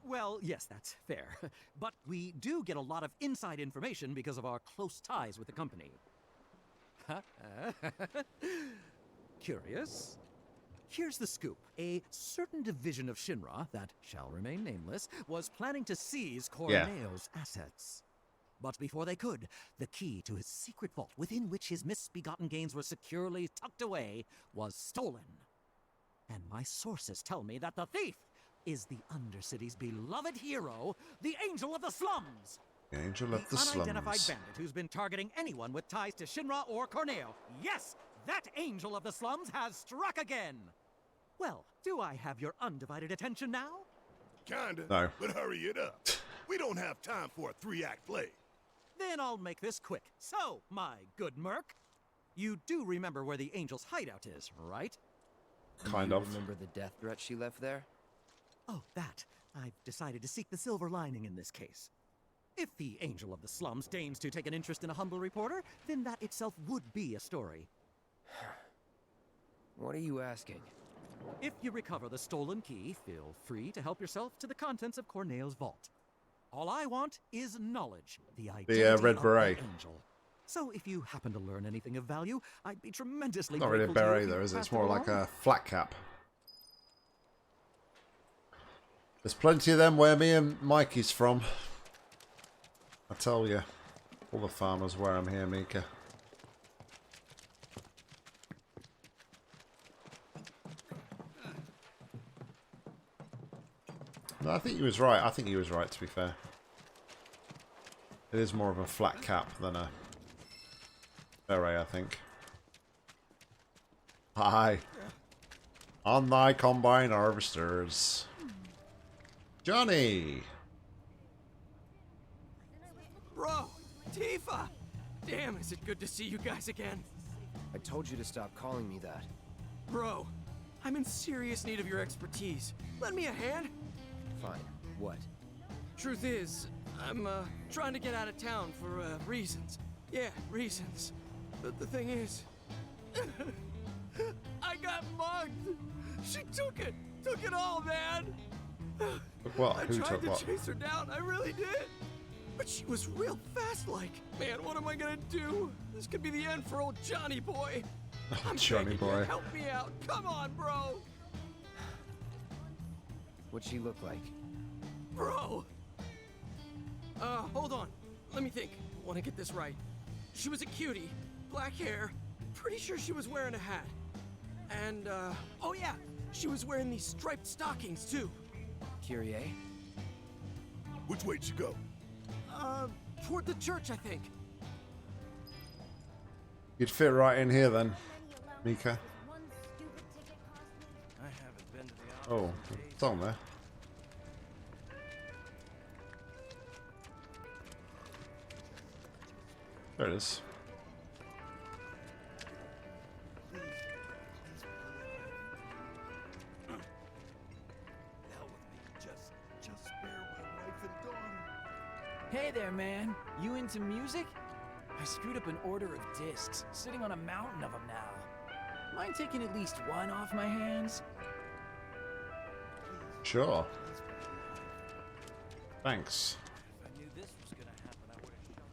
Well, yes, that's fair. But we do get a lot of inside information because of our close ties with the company. Curious? Here's the scoop. A certain division of Shinra, that shall remain nameless, was planning to seize Corneo's assets. But before they could, the key to his secret vault, within which his misbegotten gains were securely tucked away, was stolen. And my sources tell me that the thief is the Undercity's beloved hero, the Angel of the Slums! The Angel of the unidentified Slums. bandit who's been targeting anyone with ties to Shinra or Corneo. Yes, that Angel of the Slums has struck again! Well, do I have your undivided attention now? Kinda. No. But hurry it up. We don't have time for a 3-act play. Then I'll make this quick. So, my good merc, you do remember where the Angel's hideout is, right? Kind You of. remember the death threat she left there? Oh, that. I've decided to seek the silver lining in this case. If the Angel of the Slums deigns to take an interest in a humble reporter, then that itself would be a story. What are you asking? If you recover the stolen key, feel free to help yourself to the contents of Corneo's vault. All I want is knowledge, the identity Red of Beret. the Angel. So if you happen to learn anything of value, I'd be tremendously Not really a grateful to you beret if you though, is it? It's passed more it like along. a flat cap. There's plenty of them where me and Mikey's from. I tell you, all the farmers where I'm here, Mika. No, I think he was right. I think he was right, to be fair. It is more of a flat cap than a beret, I think. Hi. On thy combine harvesters. Johnny! Bro, Tifa! Damn, is it good to see you guys again? I told you to stop calling me that. Bro, I'm in serious need of your expertise. Lend me a hand? Fine. What? Truth is, I'm trying to get out of town for reasons. Yeah, reasons. But the thing is, I got mugged! She took it! Took it all, man! Look what? I Who tried took to what? chase her down, I really did! But she was real fast-like. Man, what am I gonna do? This could be the end for old Johnny boy. Oh, I'm Johnny begging boy. you, help me out. Come on, bro! What'd she look like? Bro! Hold on. Let me think. I want to get this right. She was a cutie. Black hair. Pretty sure she was wearing a hat. And, oh yeah, she was wearing these striped stockings, too. Kyrie? Which way'd you go? Toward the church, I think. You'd fit right in here then, Mika. I haven't been to the Oh, it's on there. There it is. Just spare my wife and daughter. Hey there, man. You into music? I screwed up an order of discs, sitting on a mountain of them now. Mind taking at least one off my hands? Sure. Thanks. If I knew this was gonna happen, I would have shown up.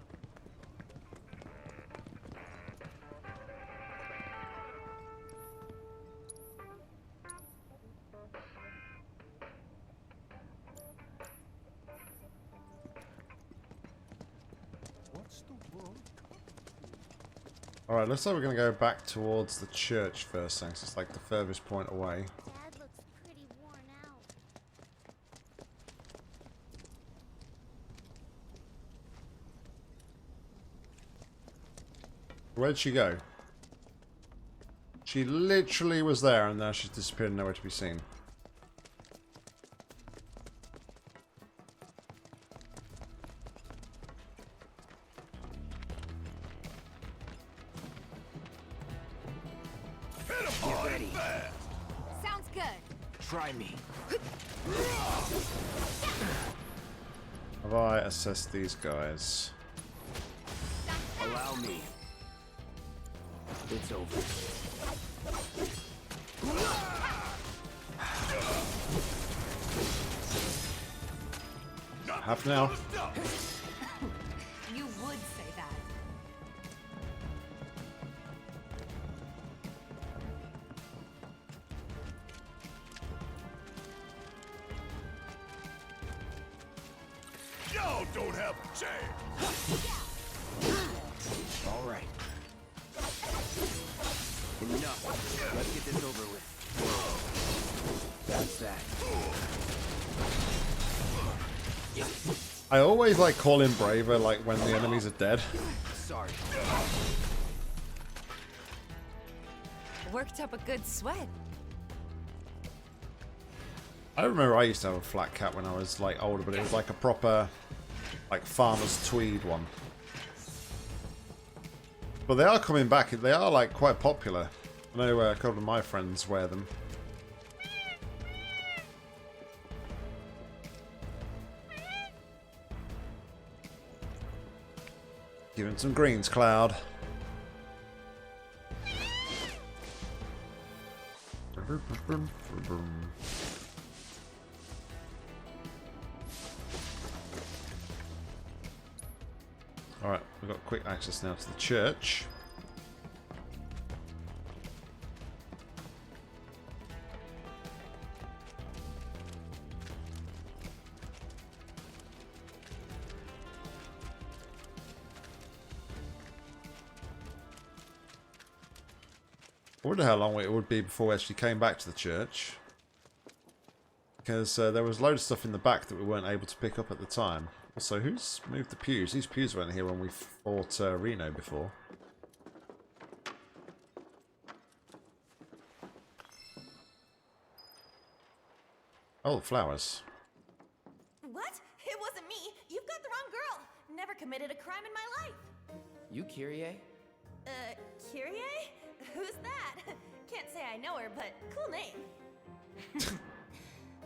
What's the world? Alright, looks like we're going to go back towards the church first, since it's like the furthest point away. Dad looks pretty worn out. Where'd she go? She literally was there and now she's disappeared and nowhere to be seen. Get ready. Sounds good. Try me. Have I assessed these guys? Allow me. It's over. Half now. You would say that. Y'all don't have a chance. All right. Enough. Let's get this over with. That's that. I always like call him braver, like when the enemies are dead. Sorry. Worked up a good sweat. I remember I used to have a flat cap when I was like older, but it was like a proper like farmer's tweed one. But they are coming back. They are like quite popular. I know a couple of my friends wear them. Give him some greens, Cloud. Alright, we've got quick access now to the church. I wonder how long it would be before we actually came back to the church. Because there was loads of stuff in the back that we weren't able to pick up at the time. Also, who's moved the pews? These pews weren't here when we fought Reno before. Oh, the flowers. What? It wasn't me. You've got the wrong girl. Never committed a crime in my life. You Kyrie? Kyrie? Who's that? Can't say I know her, but cool name.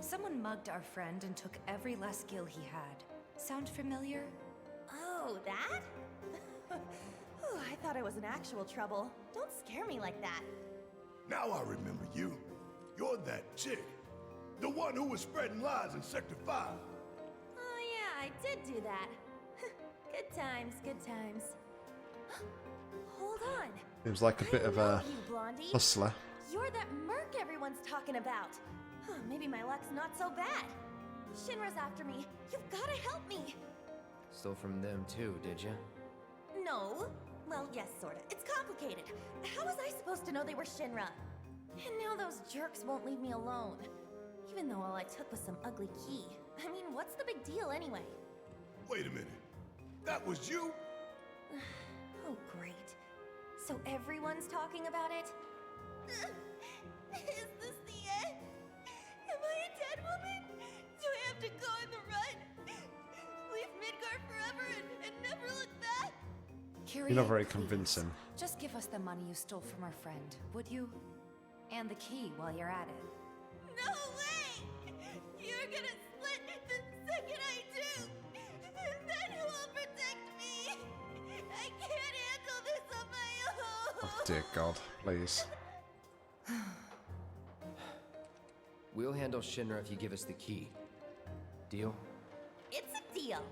Someone mugged our friend and took every last skill he had. Sound familiar? Oh, that? Ooh, I thought I was in actual trouble. Don't scare me like that. Now I remember you. You're that chick. The one who was spreading lies in Sector 5. Oh yeah, I did do that. Good times, good times. Hold on. Seems like a bit of a hustler. You're that merc everyone's talking about. Huh, maybe my luck's not so bad. Shinra's after me. You've gotta help me. Stole from them too, did you? No. Well, yes, sorta. It's complicated. How was I supposed to know they were Shinra? And now those jerks won't leave me alone. Even though all I took was some ugly key. I mean, what's the big deal anyway? Wait a minute. That was you? Oh, great. So everyone's talking about it? Is this the end? Am I a dead woman? Do I have to go on the run? Leave Midgar forever and never look back? You're not very convincing. Just give us the money you stole from our friend, would you? And the key while you're at it. No way! You're gonna split the second I do! And then who will protect me? I can't handle this on my own! Oh, dear God, please. We'll handle Shinra if you give us the key. Deal? It's a deal!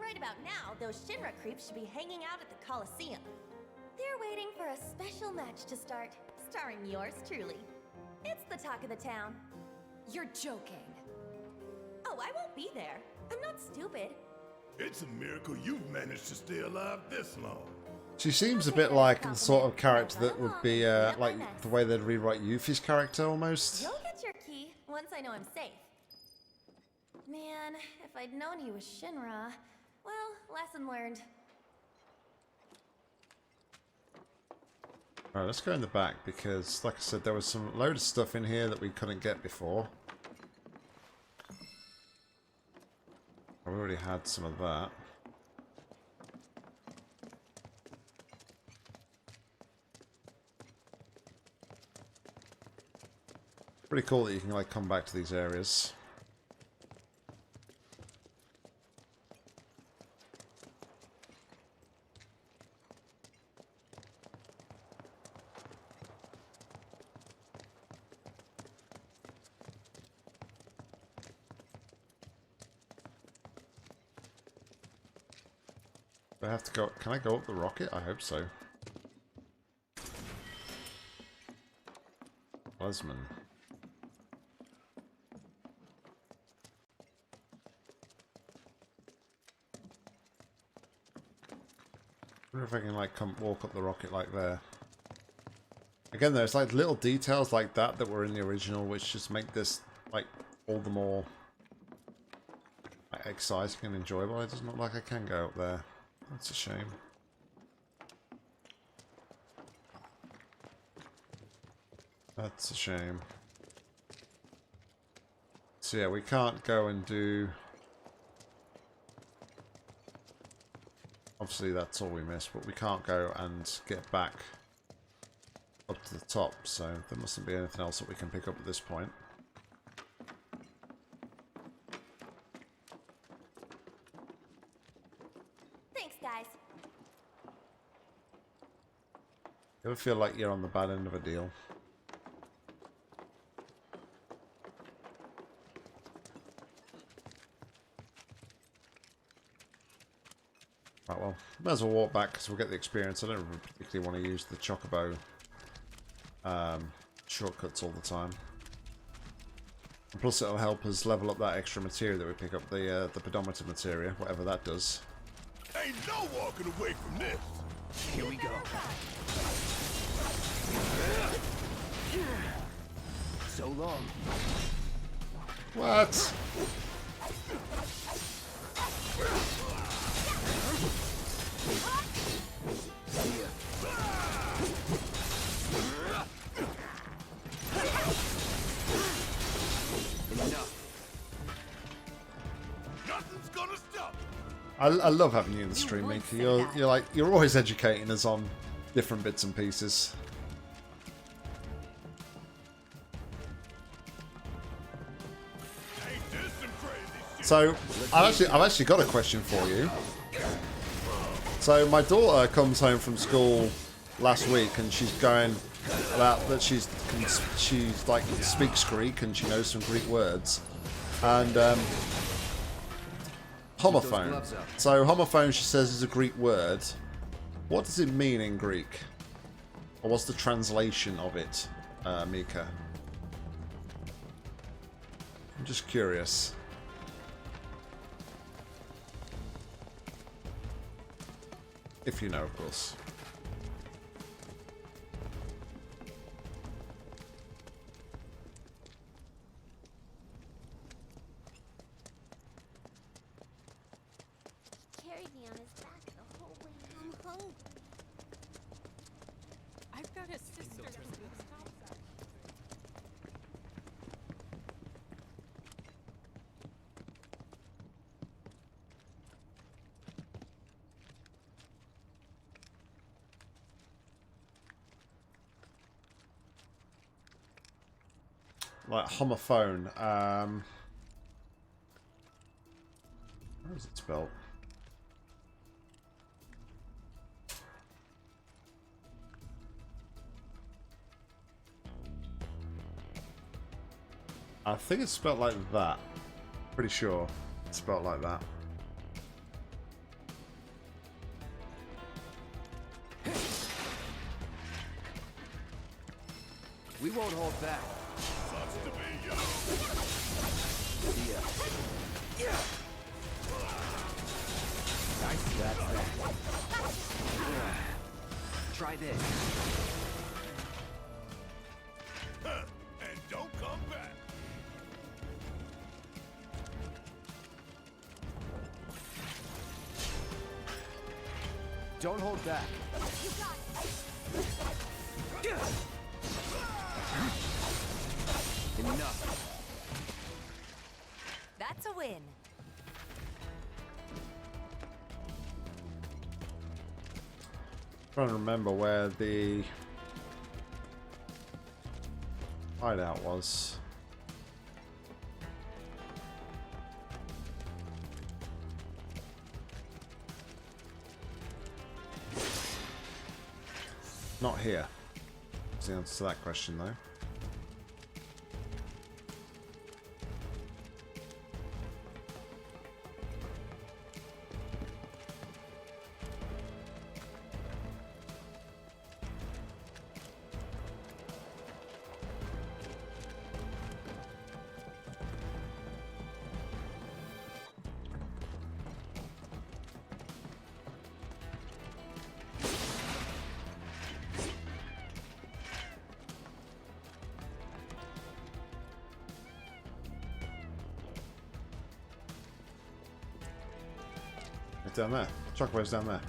Right about now, those Shinra creeps should be hanging out at the Coliseum. They're waiting for a special match to start, starring yours truly. It's the talk of the town. You're joking. Oh, I won't be there. I'm not stupid. It's a miracle you've managed to stay alive this long. She seems a bit like the sort of character that would be like the way they'd rewrite Yuffie's character almost. You'll get your key once I know I'm safe. Man, if I'd known he was Shinra, well, lesson learned. Alright, let's go in the back because, like I said, there was some load of stuff in here that we couldn't get before. We already had some of that. Pretty cool that you can like come back to these areas. Do I have to go? Can I go up the rocket? I hope so. Lesman. I wonder if I can like come walk up the rocket like there. Again, there's like little details like that that were in the original, which just make this like all the more like, exciting and enjoyable. It doesn't look like I can go up there. That's a shame. That's a shame. So yeah, we can't go and do... Obviously that's all we missed, but we can't go and get back up to the top, so there mustn't be anything else that we can pick up at this point. Thanks, guys. You ever feel like you're on the bad end of a deal? Right, well, might as well walk back because we'll get the experience. I don't particularly want to use the Chocobo shortcuts all the time. And plus it'll help us level up that extra material that we pick up, the pedometer material, whatever that does. Ain't no walking away from this. Here we go. So long. What? Nothing's gonna stop. I love having you in the stream, Minky. You're always educating us on different bits and pieces. So I've actually got a question for you. So my daughter comes home from school last week and she's going, about that she's like speaks Greek and she knows some Greek words, and homophone. So homophone, she says, is a Greek word. What does it mean in Greek? Or what's the translation of it, Mika? I'm just curious. If you know, of course. Carried me on his back the whole way. I'm hungry. I've got a sister. Like homophone. Where is it spelled? I think it's spelled like that. Pretty sure it's spelled like that. We won't hold back. That's that. Try this. And don't come back. Don't hold back. Enough. That's a win. Trying to remember where the hideout was. Not here. That's the answer to that question, though. It's down there. Shockwave's down there.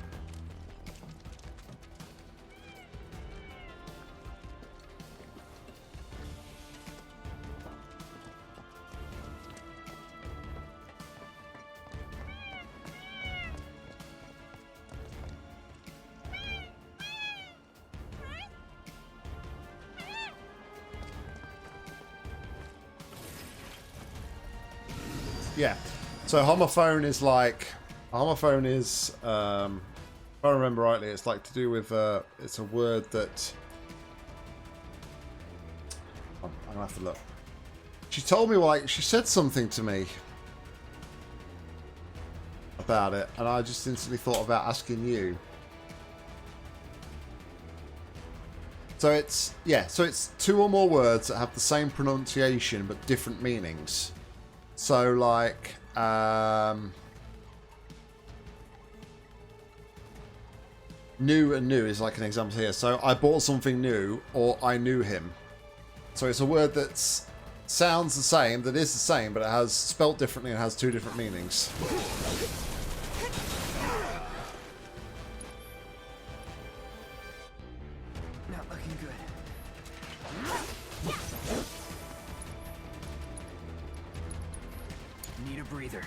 Yeah. So homophone is like... Homophone is, if I remember rightly, it's like to do with, it's a word that... I'm going to have to look. She told me, like, she said something to me about it, and I just instantly thought about asking you. So it's, yeah, so it's two or more words that have the same pronunciation but different meanings. So, like, new and new is like an example here. So I bought something new, or I knew him. So it's a word that sounds the same, that is the same, but it has spelt differently and has two different meanings. Not looking good. Need a breather.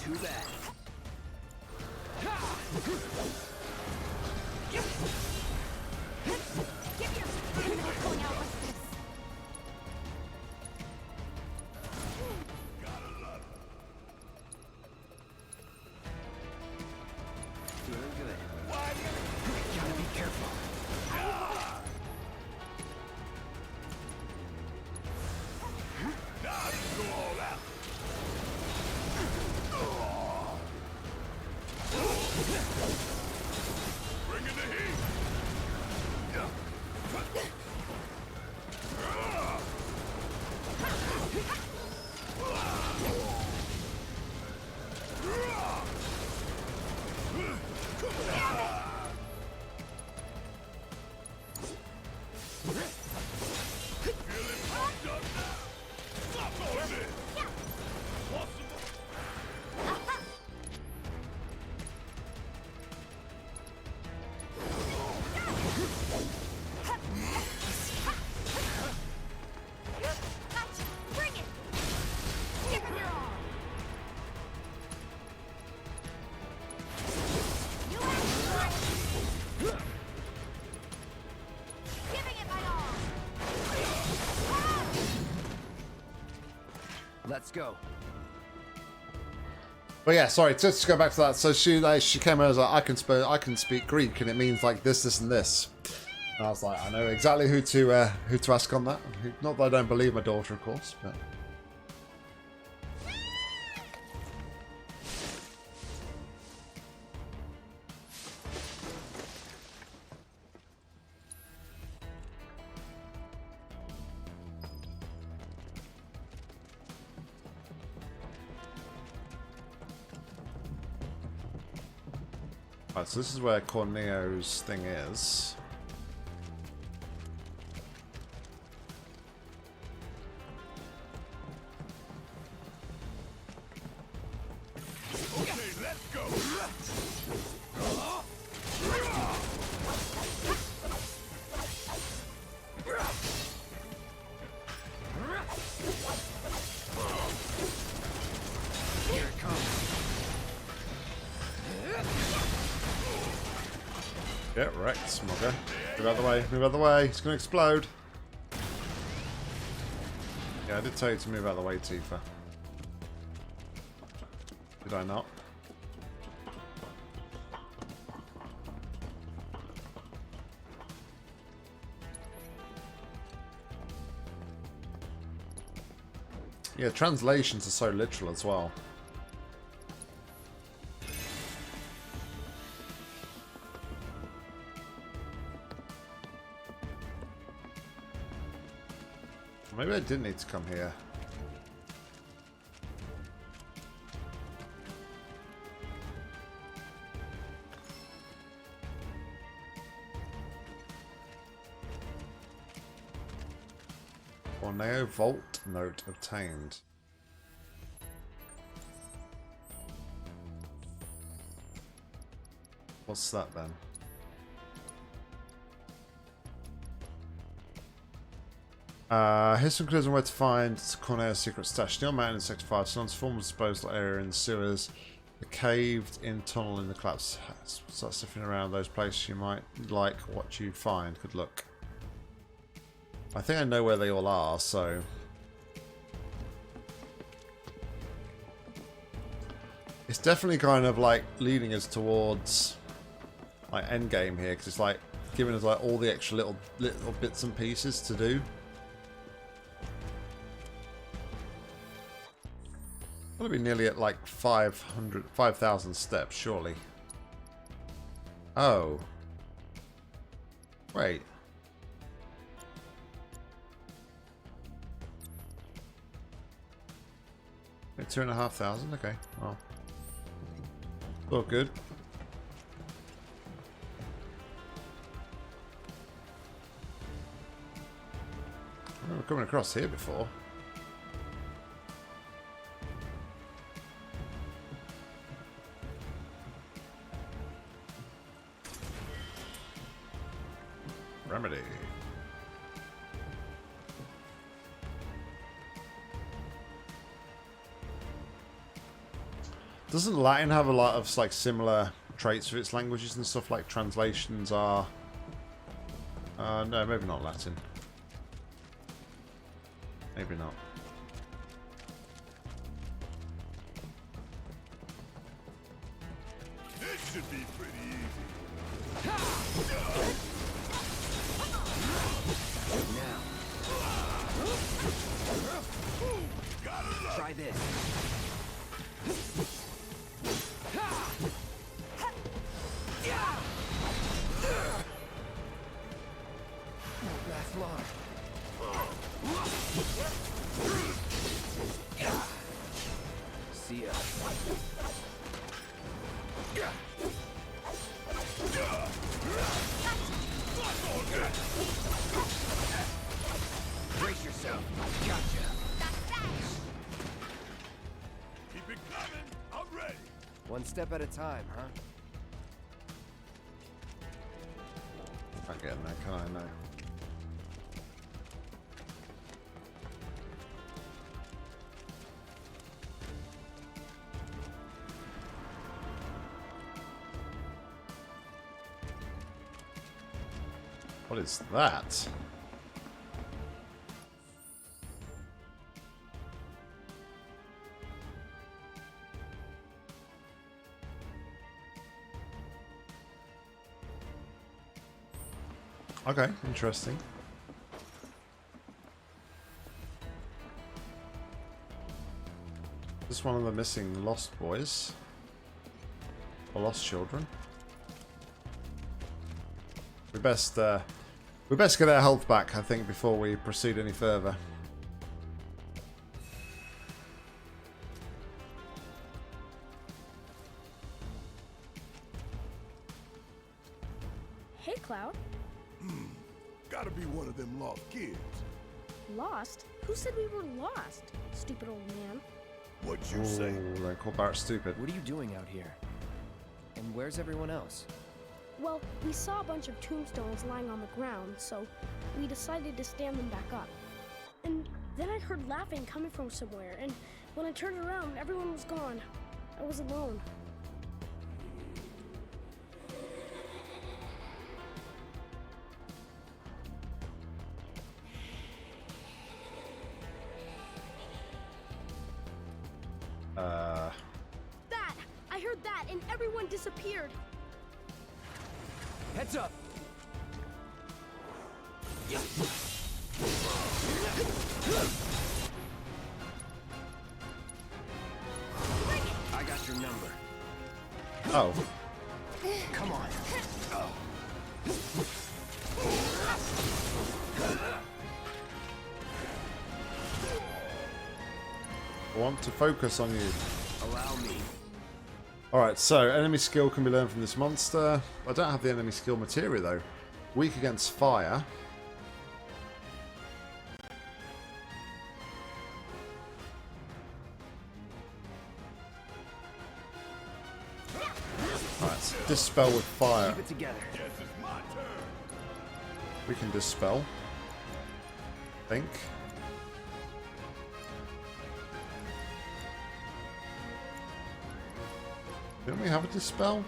Too bad. Give your spin not going out like this. Doing good. Gotta be careful. Let's go. But yeah, sorry, just to go back to that. So she came over and was like, I can speak Greek, and it means like this, and this. And I was like, I know exactly who to ask on that. Not that I don't believe my daughter, of course, but. Right, so this is where Corneo's thing is. Okay, let's go. Here it comes. Yeah, right, Smogger. Move out the way, move out the way. It's gonna explode. Yeah, I did tell you to move out of the way, Tifa. Did I not? Yeah, translations are so literal as well. Maybe I didn't need to come here. Corneo Vault note obtained. What's that then? Here's some clues on where to find Corneo's secret stash. Near mountain in Sector 5, Salon's former disposal area in the sewers, the caved-in tunnel in the collapse. Start sniffing around those places you might like what you find. Good luck. I think I know where they all are, so... It's definitely kind of like leading us towards like endgame here, because it's like giving us like all the extra little bits and pieces to do. I'll be nearly at like 5,000 steps, surely. Oh. Wait. Wait, 2,500? Okay, well. All good. I remember coming across here before. Remedy. Doesn't Latin have a lot of like similar traits for its languages and stuff? Like translations are. No, maybe not Latin. Maybe not. This should be pretty easy. Now. Try this. Won't last long. See ya. Brace yourself. Gotcha. Keep it coming. I'm ready. One step at a time, huh? Can't get in there, can I? No. What is that? Okay, interesting. This one of the missing lost boys. Or lost children. We best get our health back, I think, before we proceed any further. Hey, Cloud. Gotta be one of them lost kids. Lost? Who said we were lost? Stupid old man. What you say? Don't call Barrett stupid. What are you doing out here? And where's everyone else? Well, we saw a bunch of tombstones lying on the ground, so we decided to stand them back up. And then I heard laughing coming from somewhere, and when I turned around, everyone was gone. I was alone. That! I heard that, and everyone disappeared. Heads up! I got your number. Oh. Come on. I want to focus on you. Allow me. Alright, so enemy skill can be learned from this monster. I don't have the enemy skill materia though. Weak against fire. Alright, so dispel with fire. Keep it together. We can dispel. I think. Didn't we have a dispel?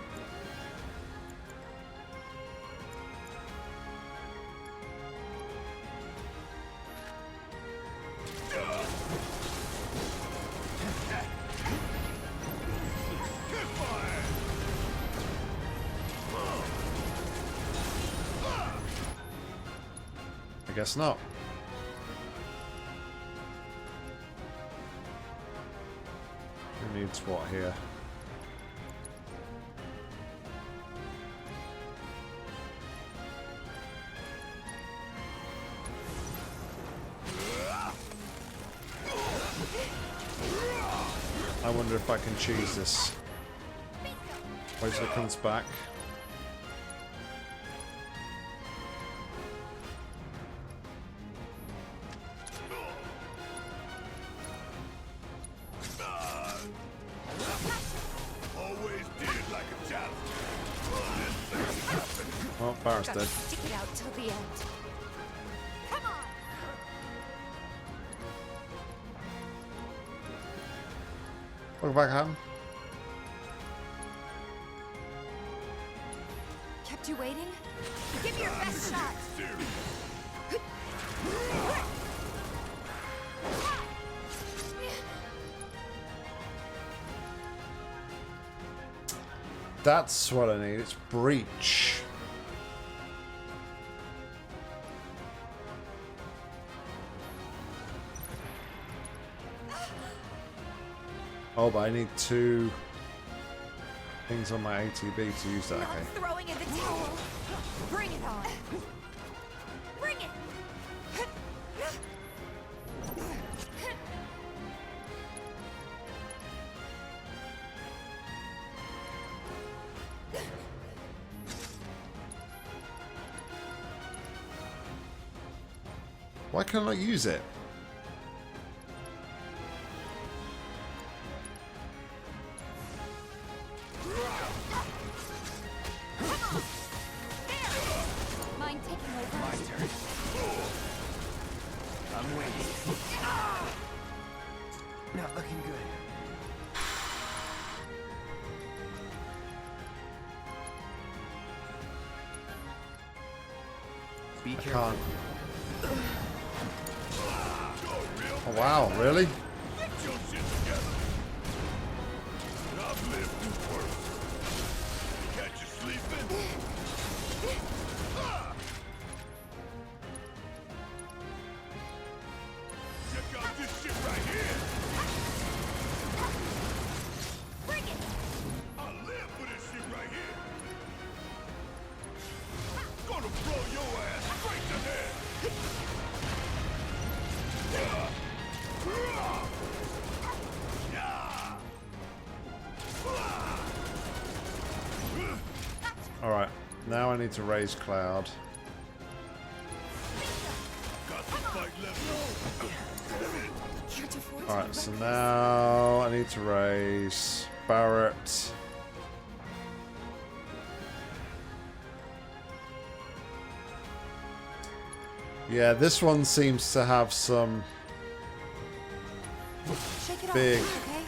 I guess not. Who needs what here? I wonder if I can choose this. Wait till it comes back. Oh, Barrett's dead. Stick it out till the end. Come on! Welcome back, Han. kept you waiting? Give me your best shot. That's what I need. It's breach. Oh, but I need 2 things on my ATB to use that. Not Okay. throwing in the towel. Bring it on. Bring it. Why can't I use it? Mind taking over? My turn. I'm waiting. Not looking good. Be I careful. can't. Oh wow, really? Get your shit together. I've lived through worse. Catch you sleeping. Check out this shit right here. Bring it. I live for this shit right here. Gonna blow your ass straight to hell. Alright, now I need to raise Cloud. Alright, so now I need to raise Barrett. Yeah, this one seems to have some Shake it big, off, okay?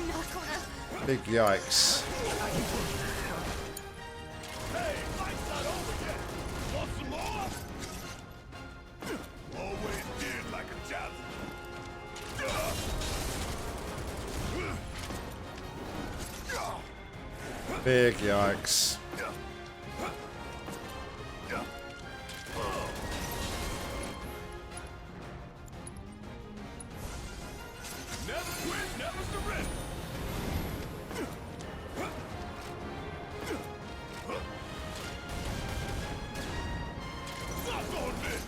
I'm not gonna. big yikes. Hey, fight's not over yet. Want some more? Always did like a challenge. Big yikes. Never quit, never surrender. Suck on this.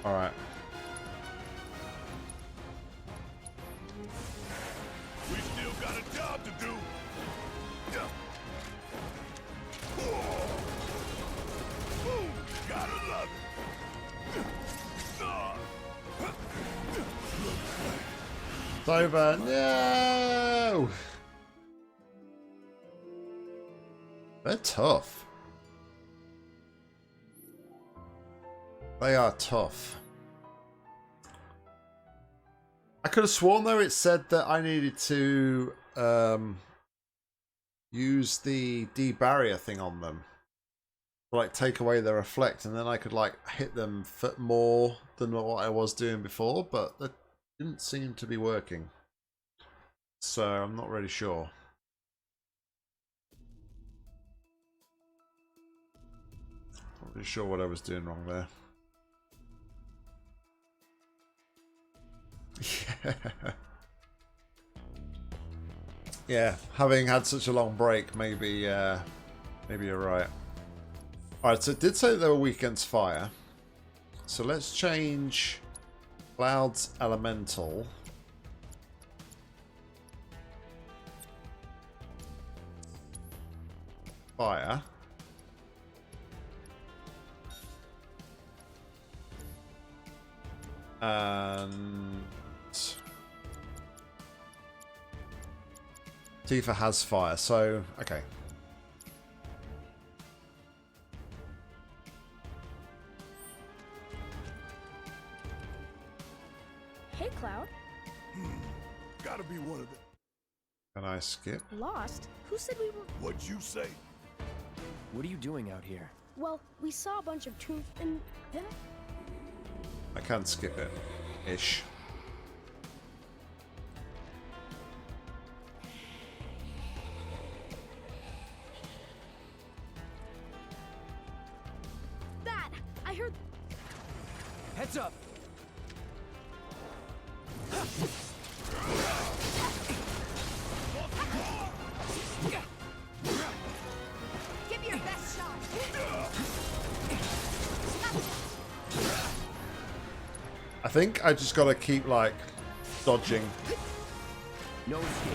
All right. We still got a job to do. Gotta love it. It's over. No! They're tough. They are tough. I could have sworn though it said that I needed to use the debarrier thing on them. Like take away their reflect, and then I could like hit them more than what I was doing before, but that didn't seem to be working. So I'm not really sure. Not really sure what I was doing wrong there. Yeah. Yeah, having had such a long break, maybe maybe you're right. Alright, so it did say they were weak against fire. So let's change Cloud's Elemental. Fire. And Tifa has fire, so okay. Hey, Cloud. Gotta be one of them. Can I skip? Lost? Who said we were... What'd you say? What are you doing out here? Well, we saw a bunch of tombs and then... I can skip it. Ish. That! I heard... Heads up! Give me your best shot. I think I just gotta keep, like, dodging. No escape.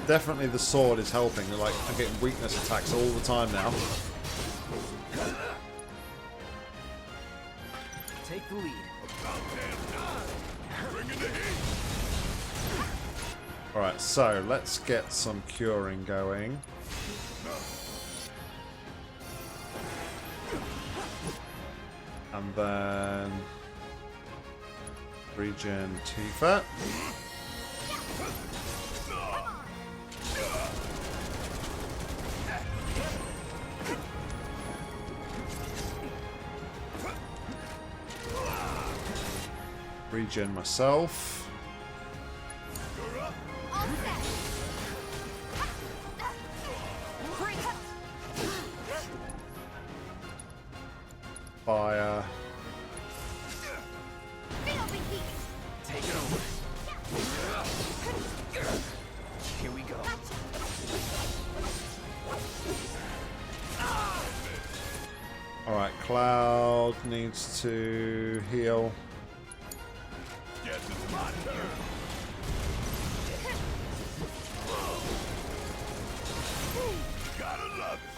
Definitely the sword is helping. Like, I'm getting weakness attacks all the time now. Take the lead. Alright, so let's get some curing going. And then regen Tifa. Regen myself. Fire. Take it over. Here we go. Alright, Cloud needs to heal. Guess it's my turn. Gotta love it.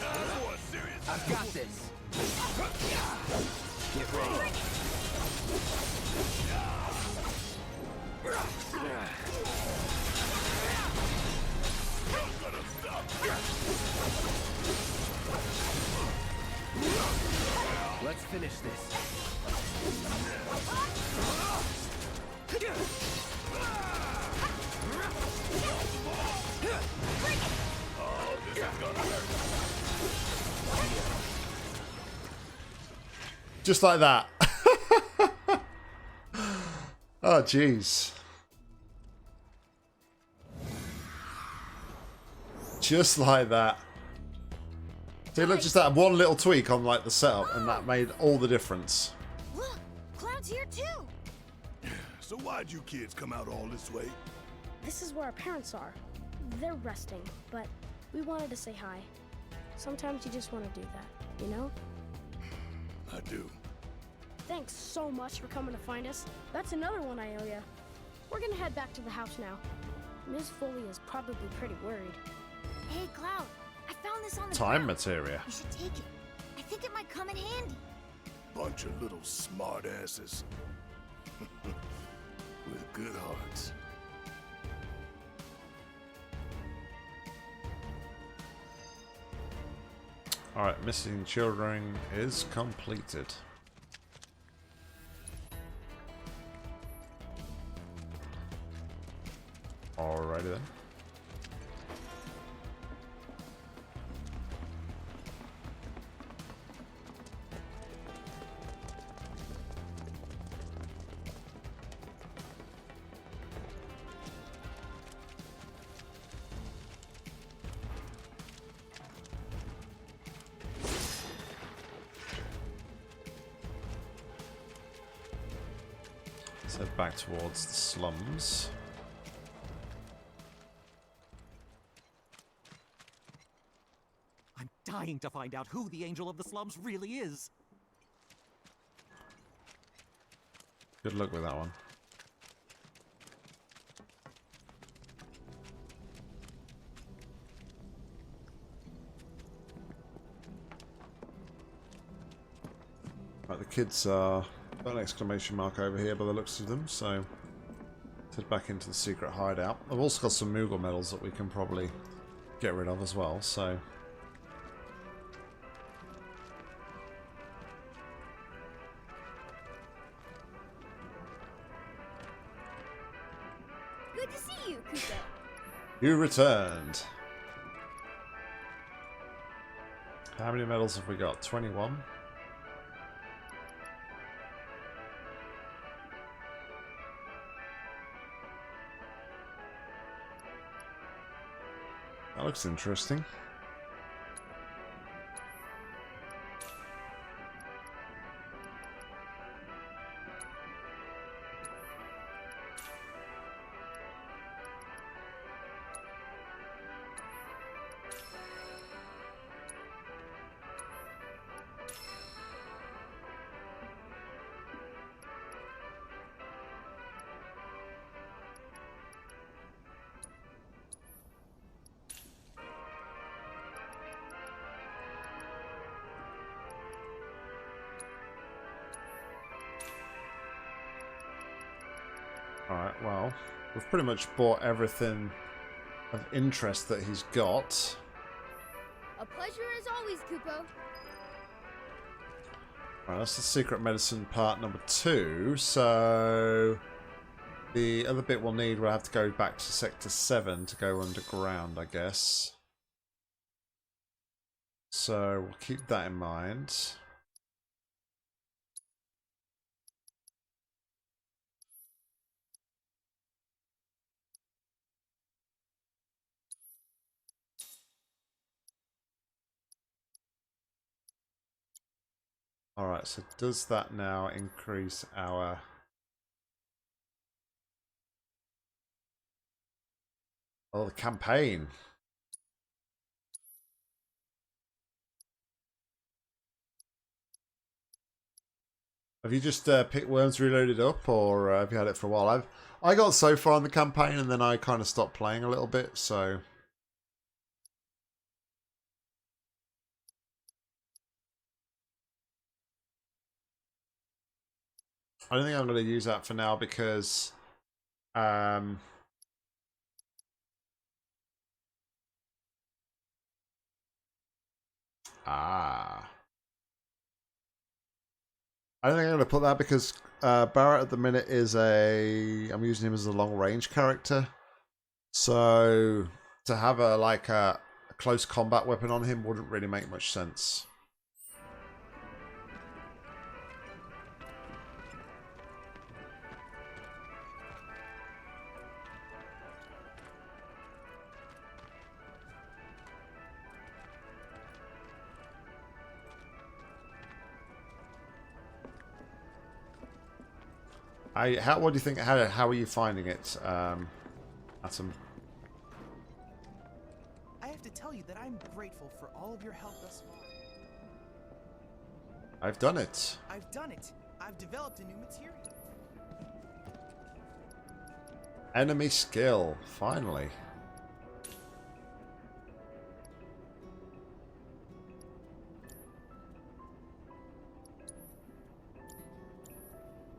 Time for a serious... I've got this. Get ready. Let's finish this. Just like that. Oh, jeez. Just like that. See, look, just that one little tweak on like the setup, and that made all the difference. Look, Cloud's here too. So why'd you kids come out all this way? This is where our parents are. They're resting, but we wanted to say hi. Sometimes you just want to do that, you know? I do. Thanks so much for coming to find us. That's another one I owe ya. We're gonna head back to the house now. Ms. Foley is probably pretty worried. Hey, Cloud, I found this on the Time ground. materia. You should take it. I think it might come in handy. Bunch of little smartasses. With good hearts. Alright, missing children is completed. Alrighty then. Let's head back towards the slums. I'm dying to find out who the Angel of the Slums really is. Good luck with that one. Right, the kids are got an exclamation mark over here by the looks of them, so let's head back into the secret hideout. I've also got some Moogle medals that we can probably get rid of as well, so Good to see you, Kupo. You returned. How many medals have we got? 21? That looks interesting. Alright, well, we've pretty much bought everything of interest that he's got. A pleasure as always, Kupo. Alright, that's the secret medicine part number 2, so the other bit we'll need, we'll have to go back to Sector 7 to go underground, I guess. So we'll keep that in mind. Alright, so does that now increase our... Oh, the campaign. Have you just picked Worms Reloaded up, or have you had it for a while? I got so far in the campaign and then I kind of stopped playing a little bit, so... I don't think I'm going to use that for now because... I don't think I'm going to put that because Barrett at the minute is I'm using him as a long range character. So to have a close combat weapon on him wouldn't really make much sense. What do you think? How are you finding it, Atom? I have to tell you that I'm grateful for all of your help thus far. I've done it. I've done it. I've developed a new material. Enemy skill, finally.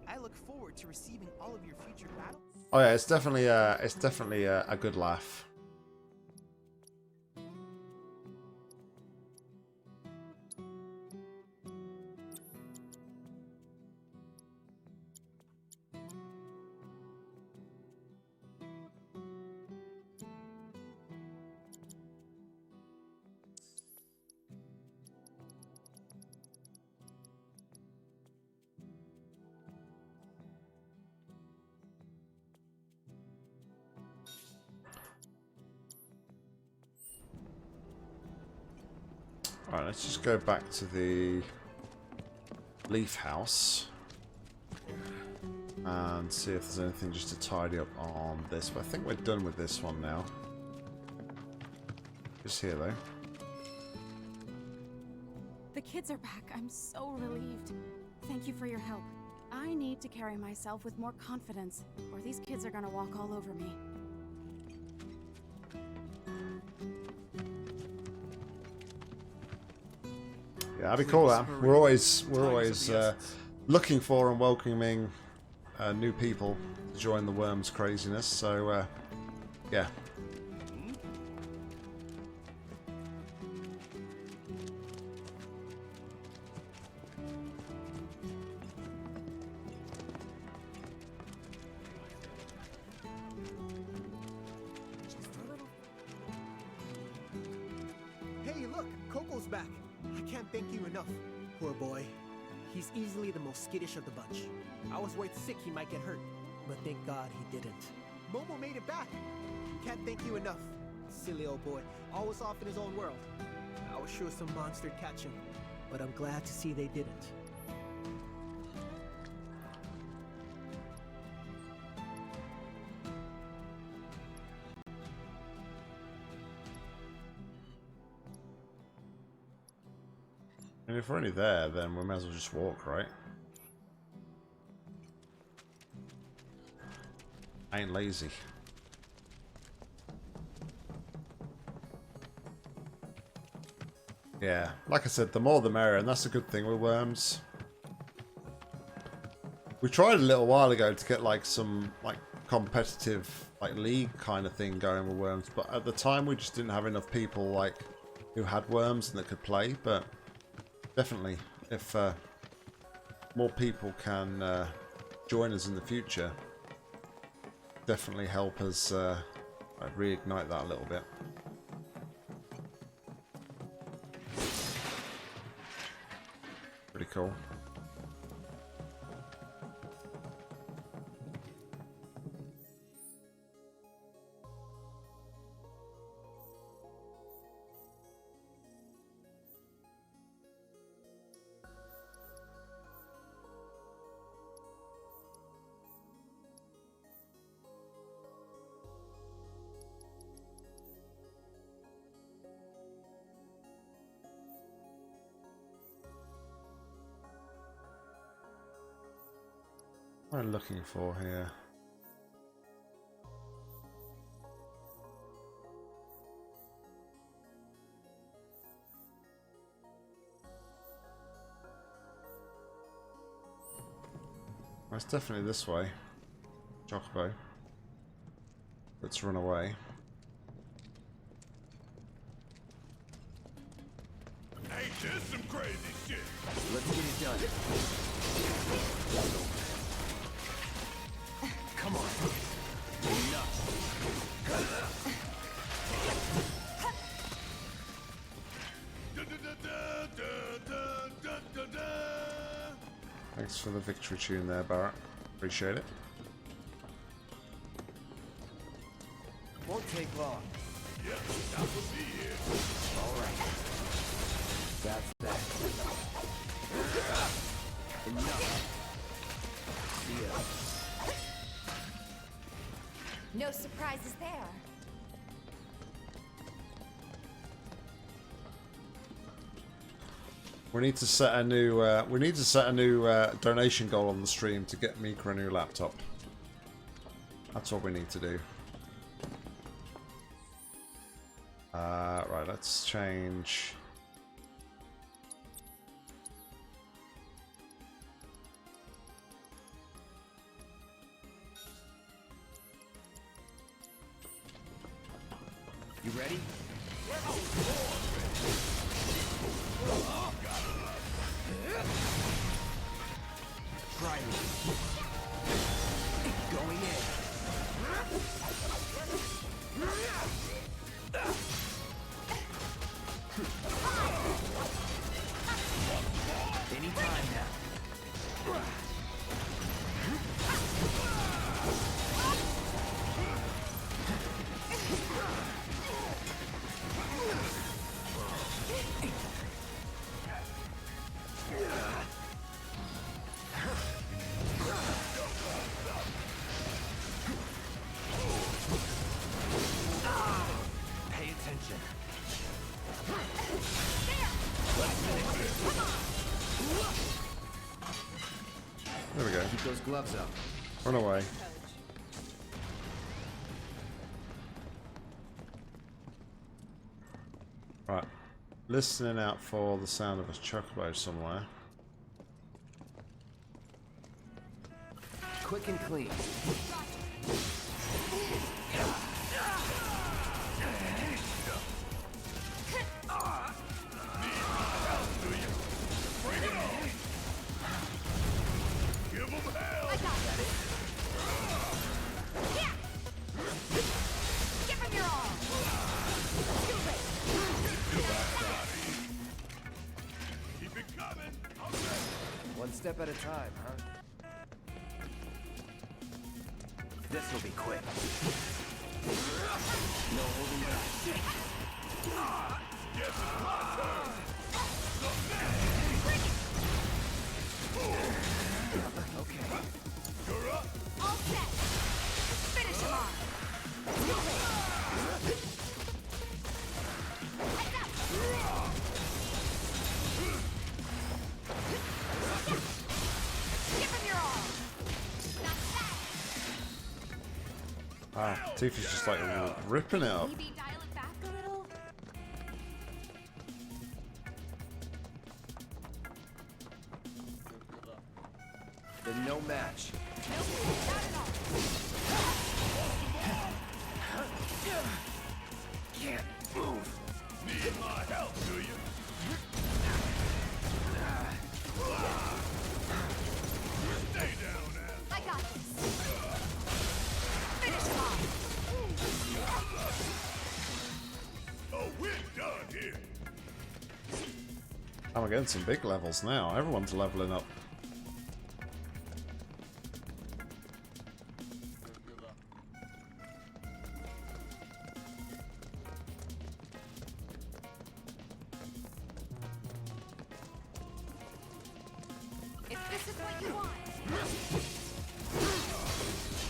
I look forward to receiving all of your future battles. Oh yeah, it's definitely a good laugh. Alright, let's just go back to the Leaf House and see if there's anything just to tidy up on this. But I think we're done with this one now. Just here though. The kids are back. I'm so relieved. Thank you for your help. I need to carry myself with more confidence, or these kids are gonna walk all over me. Yeah, that'd be cool. We're always looking for and welcoming new people to join the Worms craziness. So yeah. back. I can't thank you enough. Poor boy. He's easily the most skittish of the bunch. I was worried sick he might get hurt, but thank God he didn't. Momo made it back. Can't thank you enough. Silly old boy, always off in his own world. I was sure some monster'd catch him, but I'm glad to see they didn't. And if we're only there, then we might as well just walk, right? I ain't lazy. Yeah, like I said, the more the merrier, and that's a good thing with worms. We tried a little while ago to get like some like competitive like league kind of thing going with worms, but at the time we just didn't have enough people like who had worms and that could play. But definitely, if more people can join us in the future, definitely help us reignite that a little bit. Pretty cool. What am I looking for here? Well, it's definitely this way. Chocobo. Let's run away. Hey, this some crazy shit. Let's get it done. Come on. Enough. Thanks for the victory tune there, Barrett. Appreciate it. Won't take long. Yep, that will be here. All right. That's that. Enough. See ya. No surprises there. We need to set a new. Donation goal on the stream to get Mika a new laptop. That's what we need to do. Right, let's change. You ready? Try me. Going in. Anytime now. Pay attention. There we go. Keep those gloves up. Run away. Right. Listening out for the sound of a chocobo somewhere. Quick and clean. Give them hell. I got it. Yeah. Give him your all. Do it. One step at a time, huh? This will be quick. No holding back. Yes, it's my turn. Okay. You're up. All set. Finish him off. Heads up. Give him your all. Not bad. Ah, Tifa's just like ripping it up. Maybe dial it back a little. Then no match. Nope, not at all. Can't move. Need my help, do you? Stay down now. I got this. Finish him off. Oh, we're done here. I'm getting some big levels now. Everyone's leveling up. If this is what you want.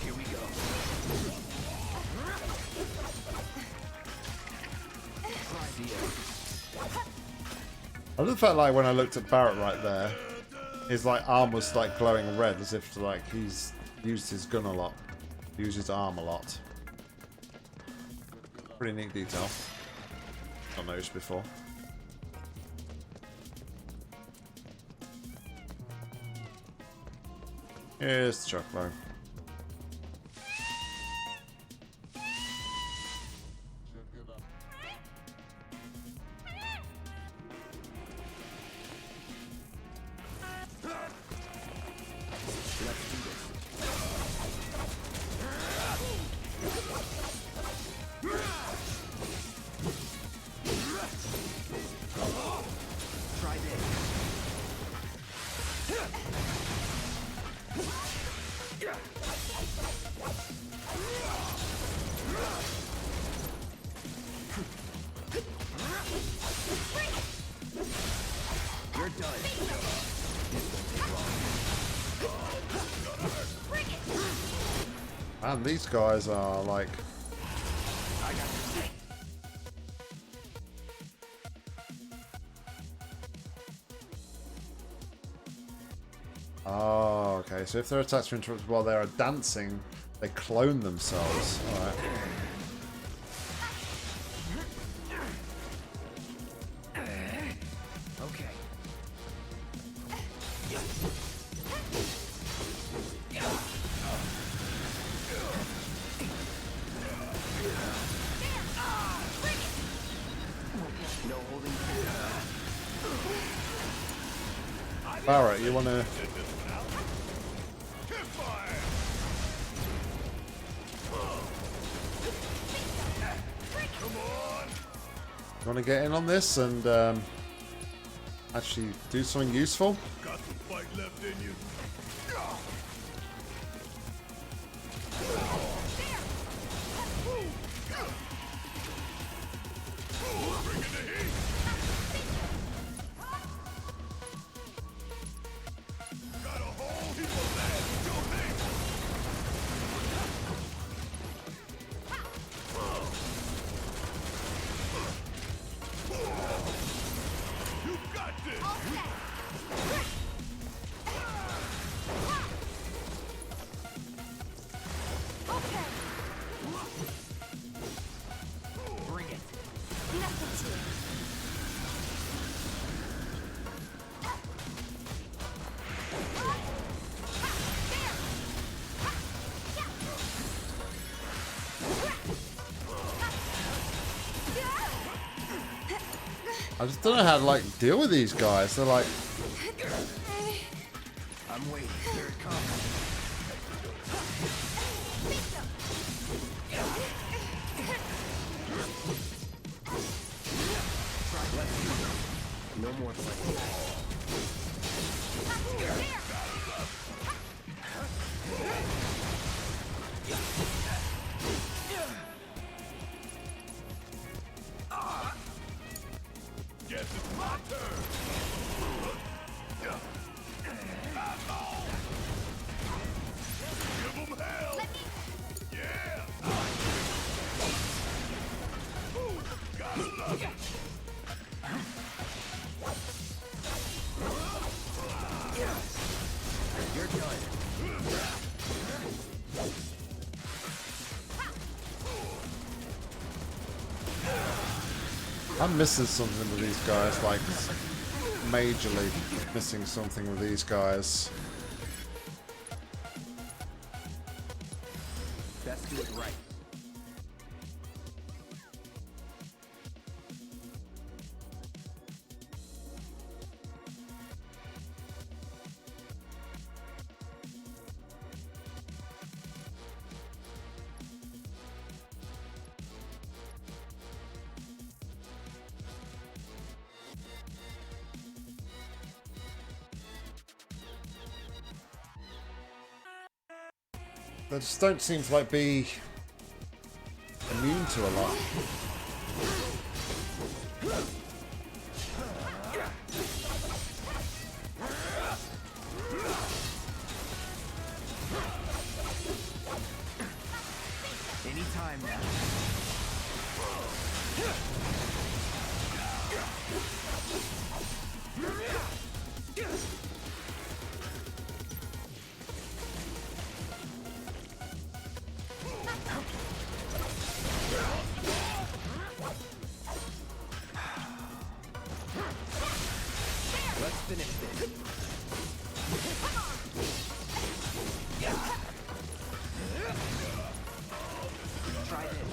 Here we go. I love the fact like when I looked at Barrett right there, his like arm was like glowing red as if like he's used his gun a lot. Used his arm a lot. Pretty neat detail. Not noticed before. Here's Chocobo. Try this. You're done. And these guys are like... I got this. Oh, okay. So if their attacks are interrupted while they are dancing, they clone themselves. Alright. Okay. No holding back. Barrett, you want to... You want to get in on this and actually do something useful? Got some fight left in you. Bring in the heat. Got a whole heap of land. You got this. Okay. Bring it. Nothing to it. I just don't know how to like deal with these guys. They're like... I'm waiting. Here it comes. No more playing. I'm missing something with these guys, like majorly missing something with these guys. Best do it right. They just don't seem to like be immune to a lot. Anytime now. Let's finish this. Try this.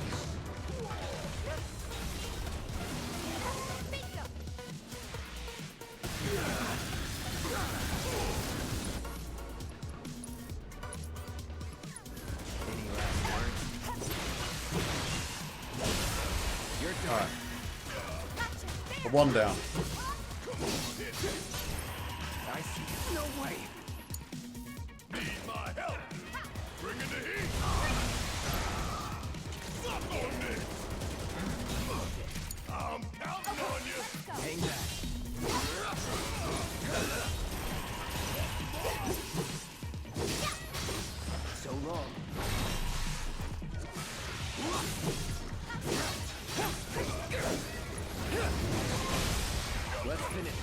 Any last words? You're done. Alright. One down. I see. No way. Need my help. Bring in the heat. Fuck on this. I'm counting on you. Hang back. So long. Let's finish.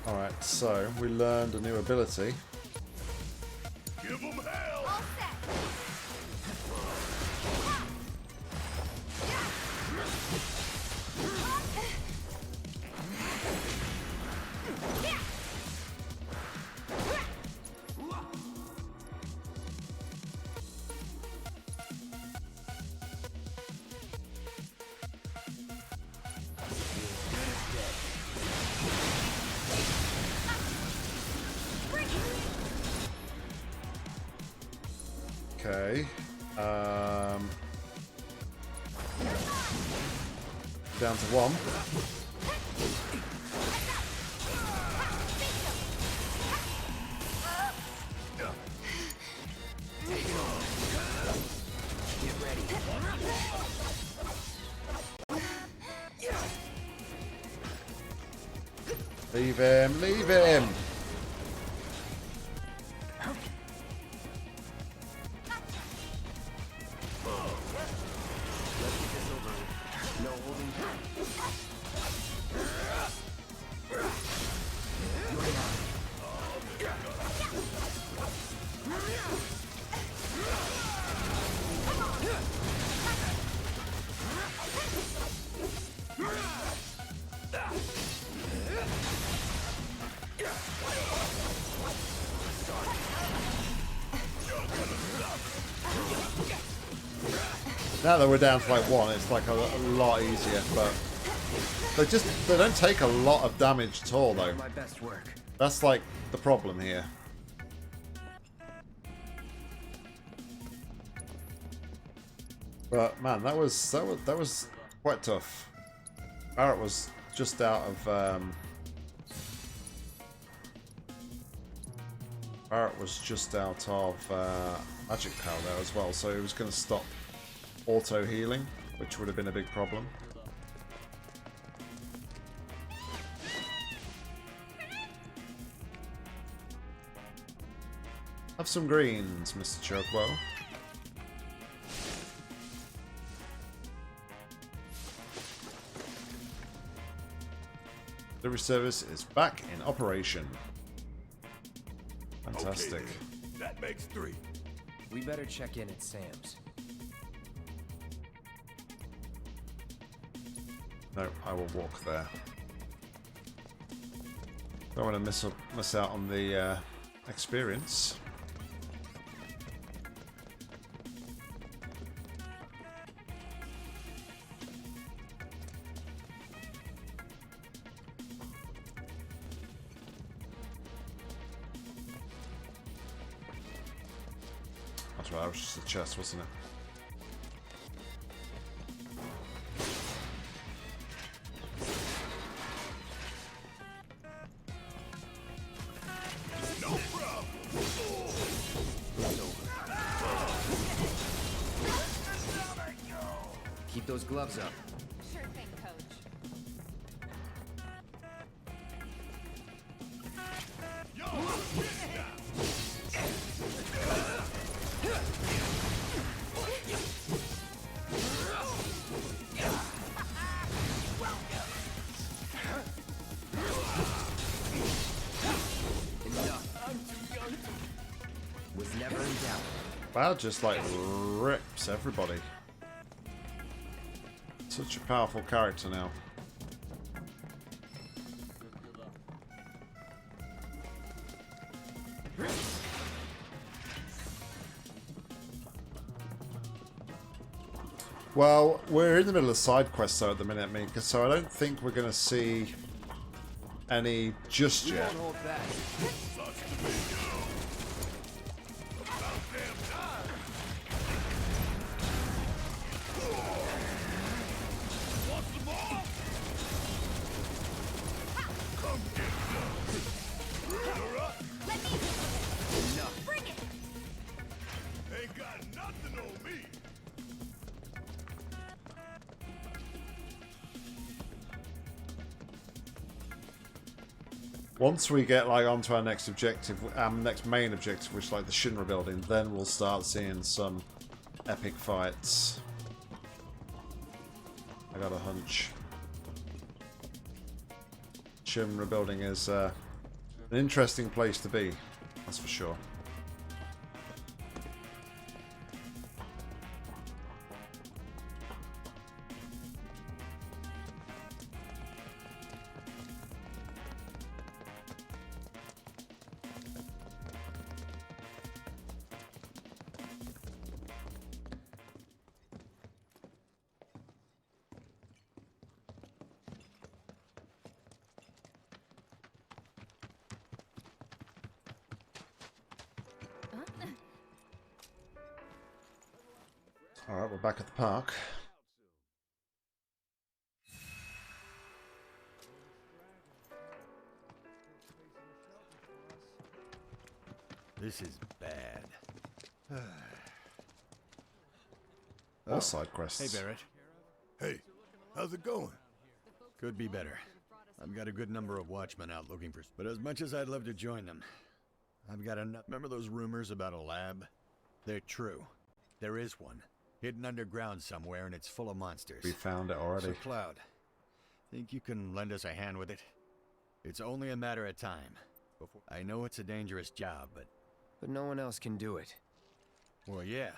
Alright, so we learned a new ability. Give them hell. All set. Okay. Down to one. Get ready. Leave him, leave him. No holding back. Now that we're down to like one, it's like a lot easier, but they don't take a lot of damage at all though. My best work. That's like the problem here. But man, that was quite tough. Barrett was just out of magic power there as well, so he was going to stop auto healing, which would have been a big problem. Have some greens, Mr. Chugwell. Delivery service is back in operation. Fantastic. Okay, then. That makes 3. We better check in at Sam's. No, I will walk there. Don't want to miss out on the experience. That's right, that was just a chest, wasn't it? Keep those gloves up. Sure thing, Coach. Was never in doubt. Cloud just like rips everybody. Such a powerful character now. Well, we're in the middle of side quests though at the minute, Mika, so I don't think we're going to see any just We yet. won't hold back. Bring it! Ain't got nothing on me. Once we get like onto our next objective, next main objective, which is like the Shinra building, then we'll start seeing some epic fights. I got a hunch. Shinra building is an interesting place to be, that's for sure. Alright, we're back at the park. This is bad. All side quests. Hey, Barrett. Hey, how's it going? Could be better. I've got a good number of watchmen out looking for... But as much as I'd love to join them, I've got enough... Remember those rumors about a lab? They're true. There is one. Hidden underground somewhere, and it's full of monsters. We found it already. So, Cloud, think you can lend us a hand with it? It's only a matter of time. I know it's a dangerous job, but... But no one else can do it. Well, yeah.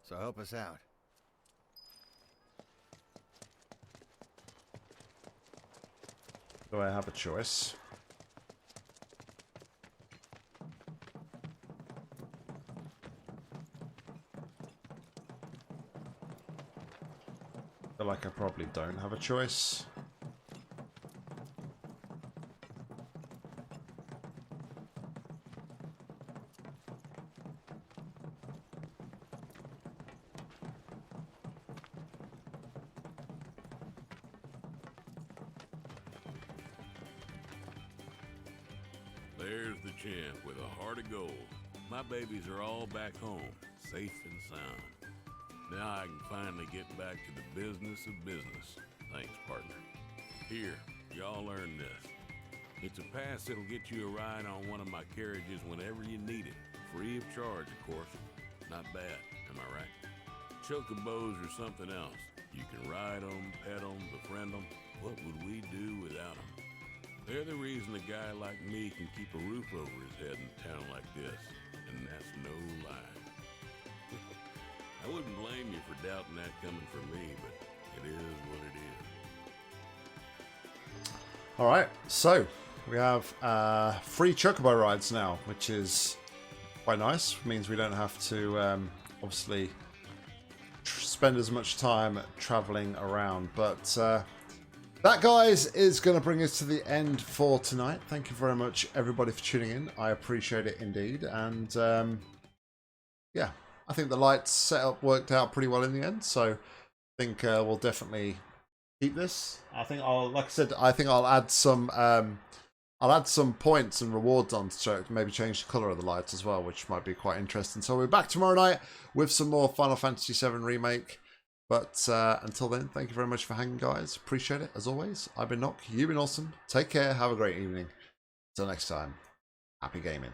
So help us out. Do I have a choice? I feel like I probably don't have a choice. There's the champ with a heart of gold. My babies are all back home, safe and sound. Now I can finally get back to the business of business. Thanks, partner. Here, y'all learn this. It's a pass that'll get you a ride on one of my carriages whenever you need it. Free of charge, of course. Not bad, am I right? Chocobos or something else. You can ride them, pet them, befriend them. What would we do without them? They're the reason a guy like me can keep a roof over his head in a town like this, and that's no lie. I wouldn't blame you for doubting that coming from me, but it is what it is. Alright, so we have free chocobo rides now, which is quite nice. Means we don't have to obviously spend as much time traveling around. But that, guys, is going to bring us to the end for tonight. Thank you very much, everybody, for tuning in. I appreciate it indeed. And yeah, I think the lights setup worked out pretty well in the end. So I think we'll definitely keep this. I think like I said, I think I'll add some points and rewards on to maybe change the color of the lights as well, which might be quite interesting. So we're back tomorrow night with some more Final Fantasy VII Remake. But until then, thank you very much for hanging, guys. Appreciate it, as always. I've been Nock. You've been awesome. Take care. Have a great evening. Until next time, happy gaming.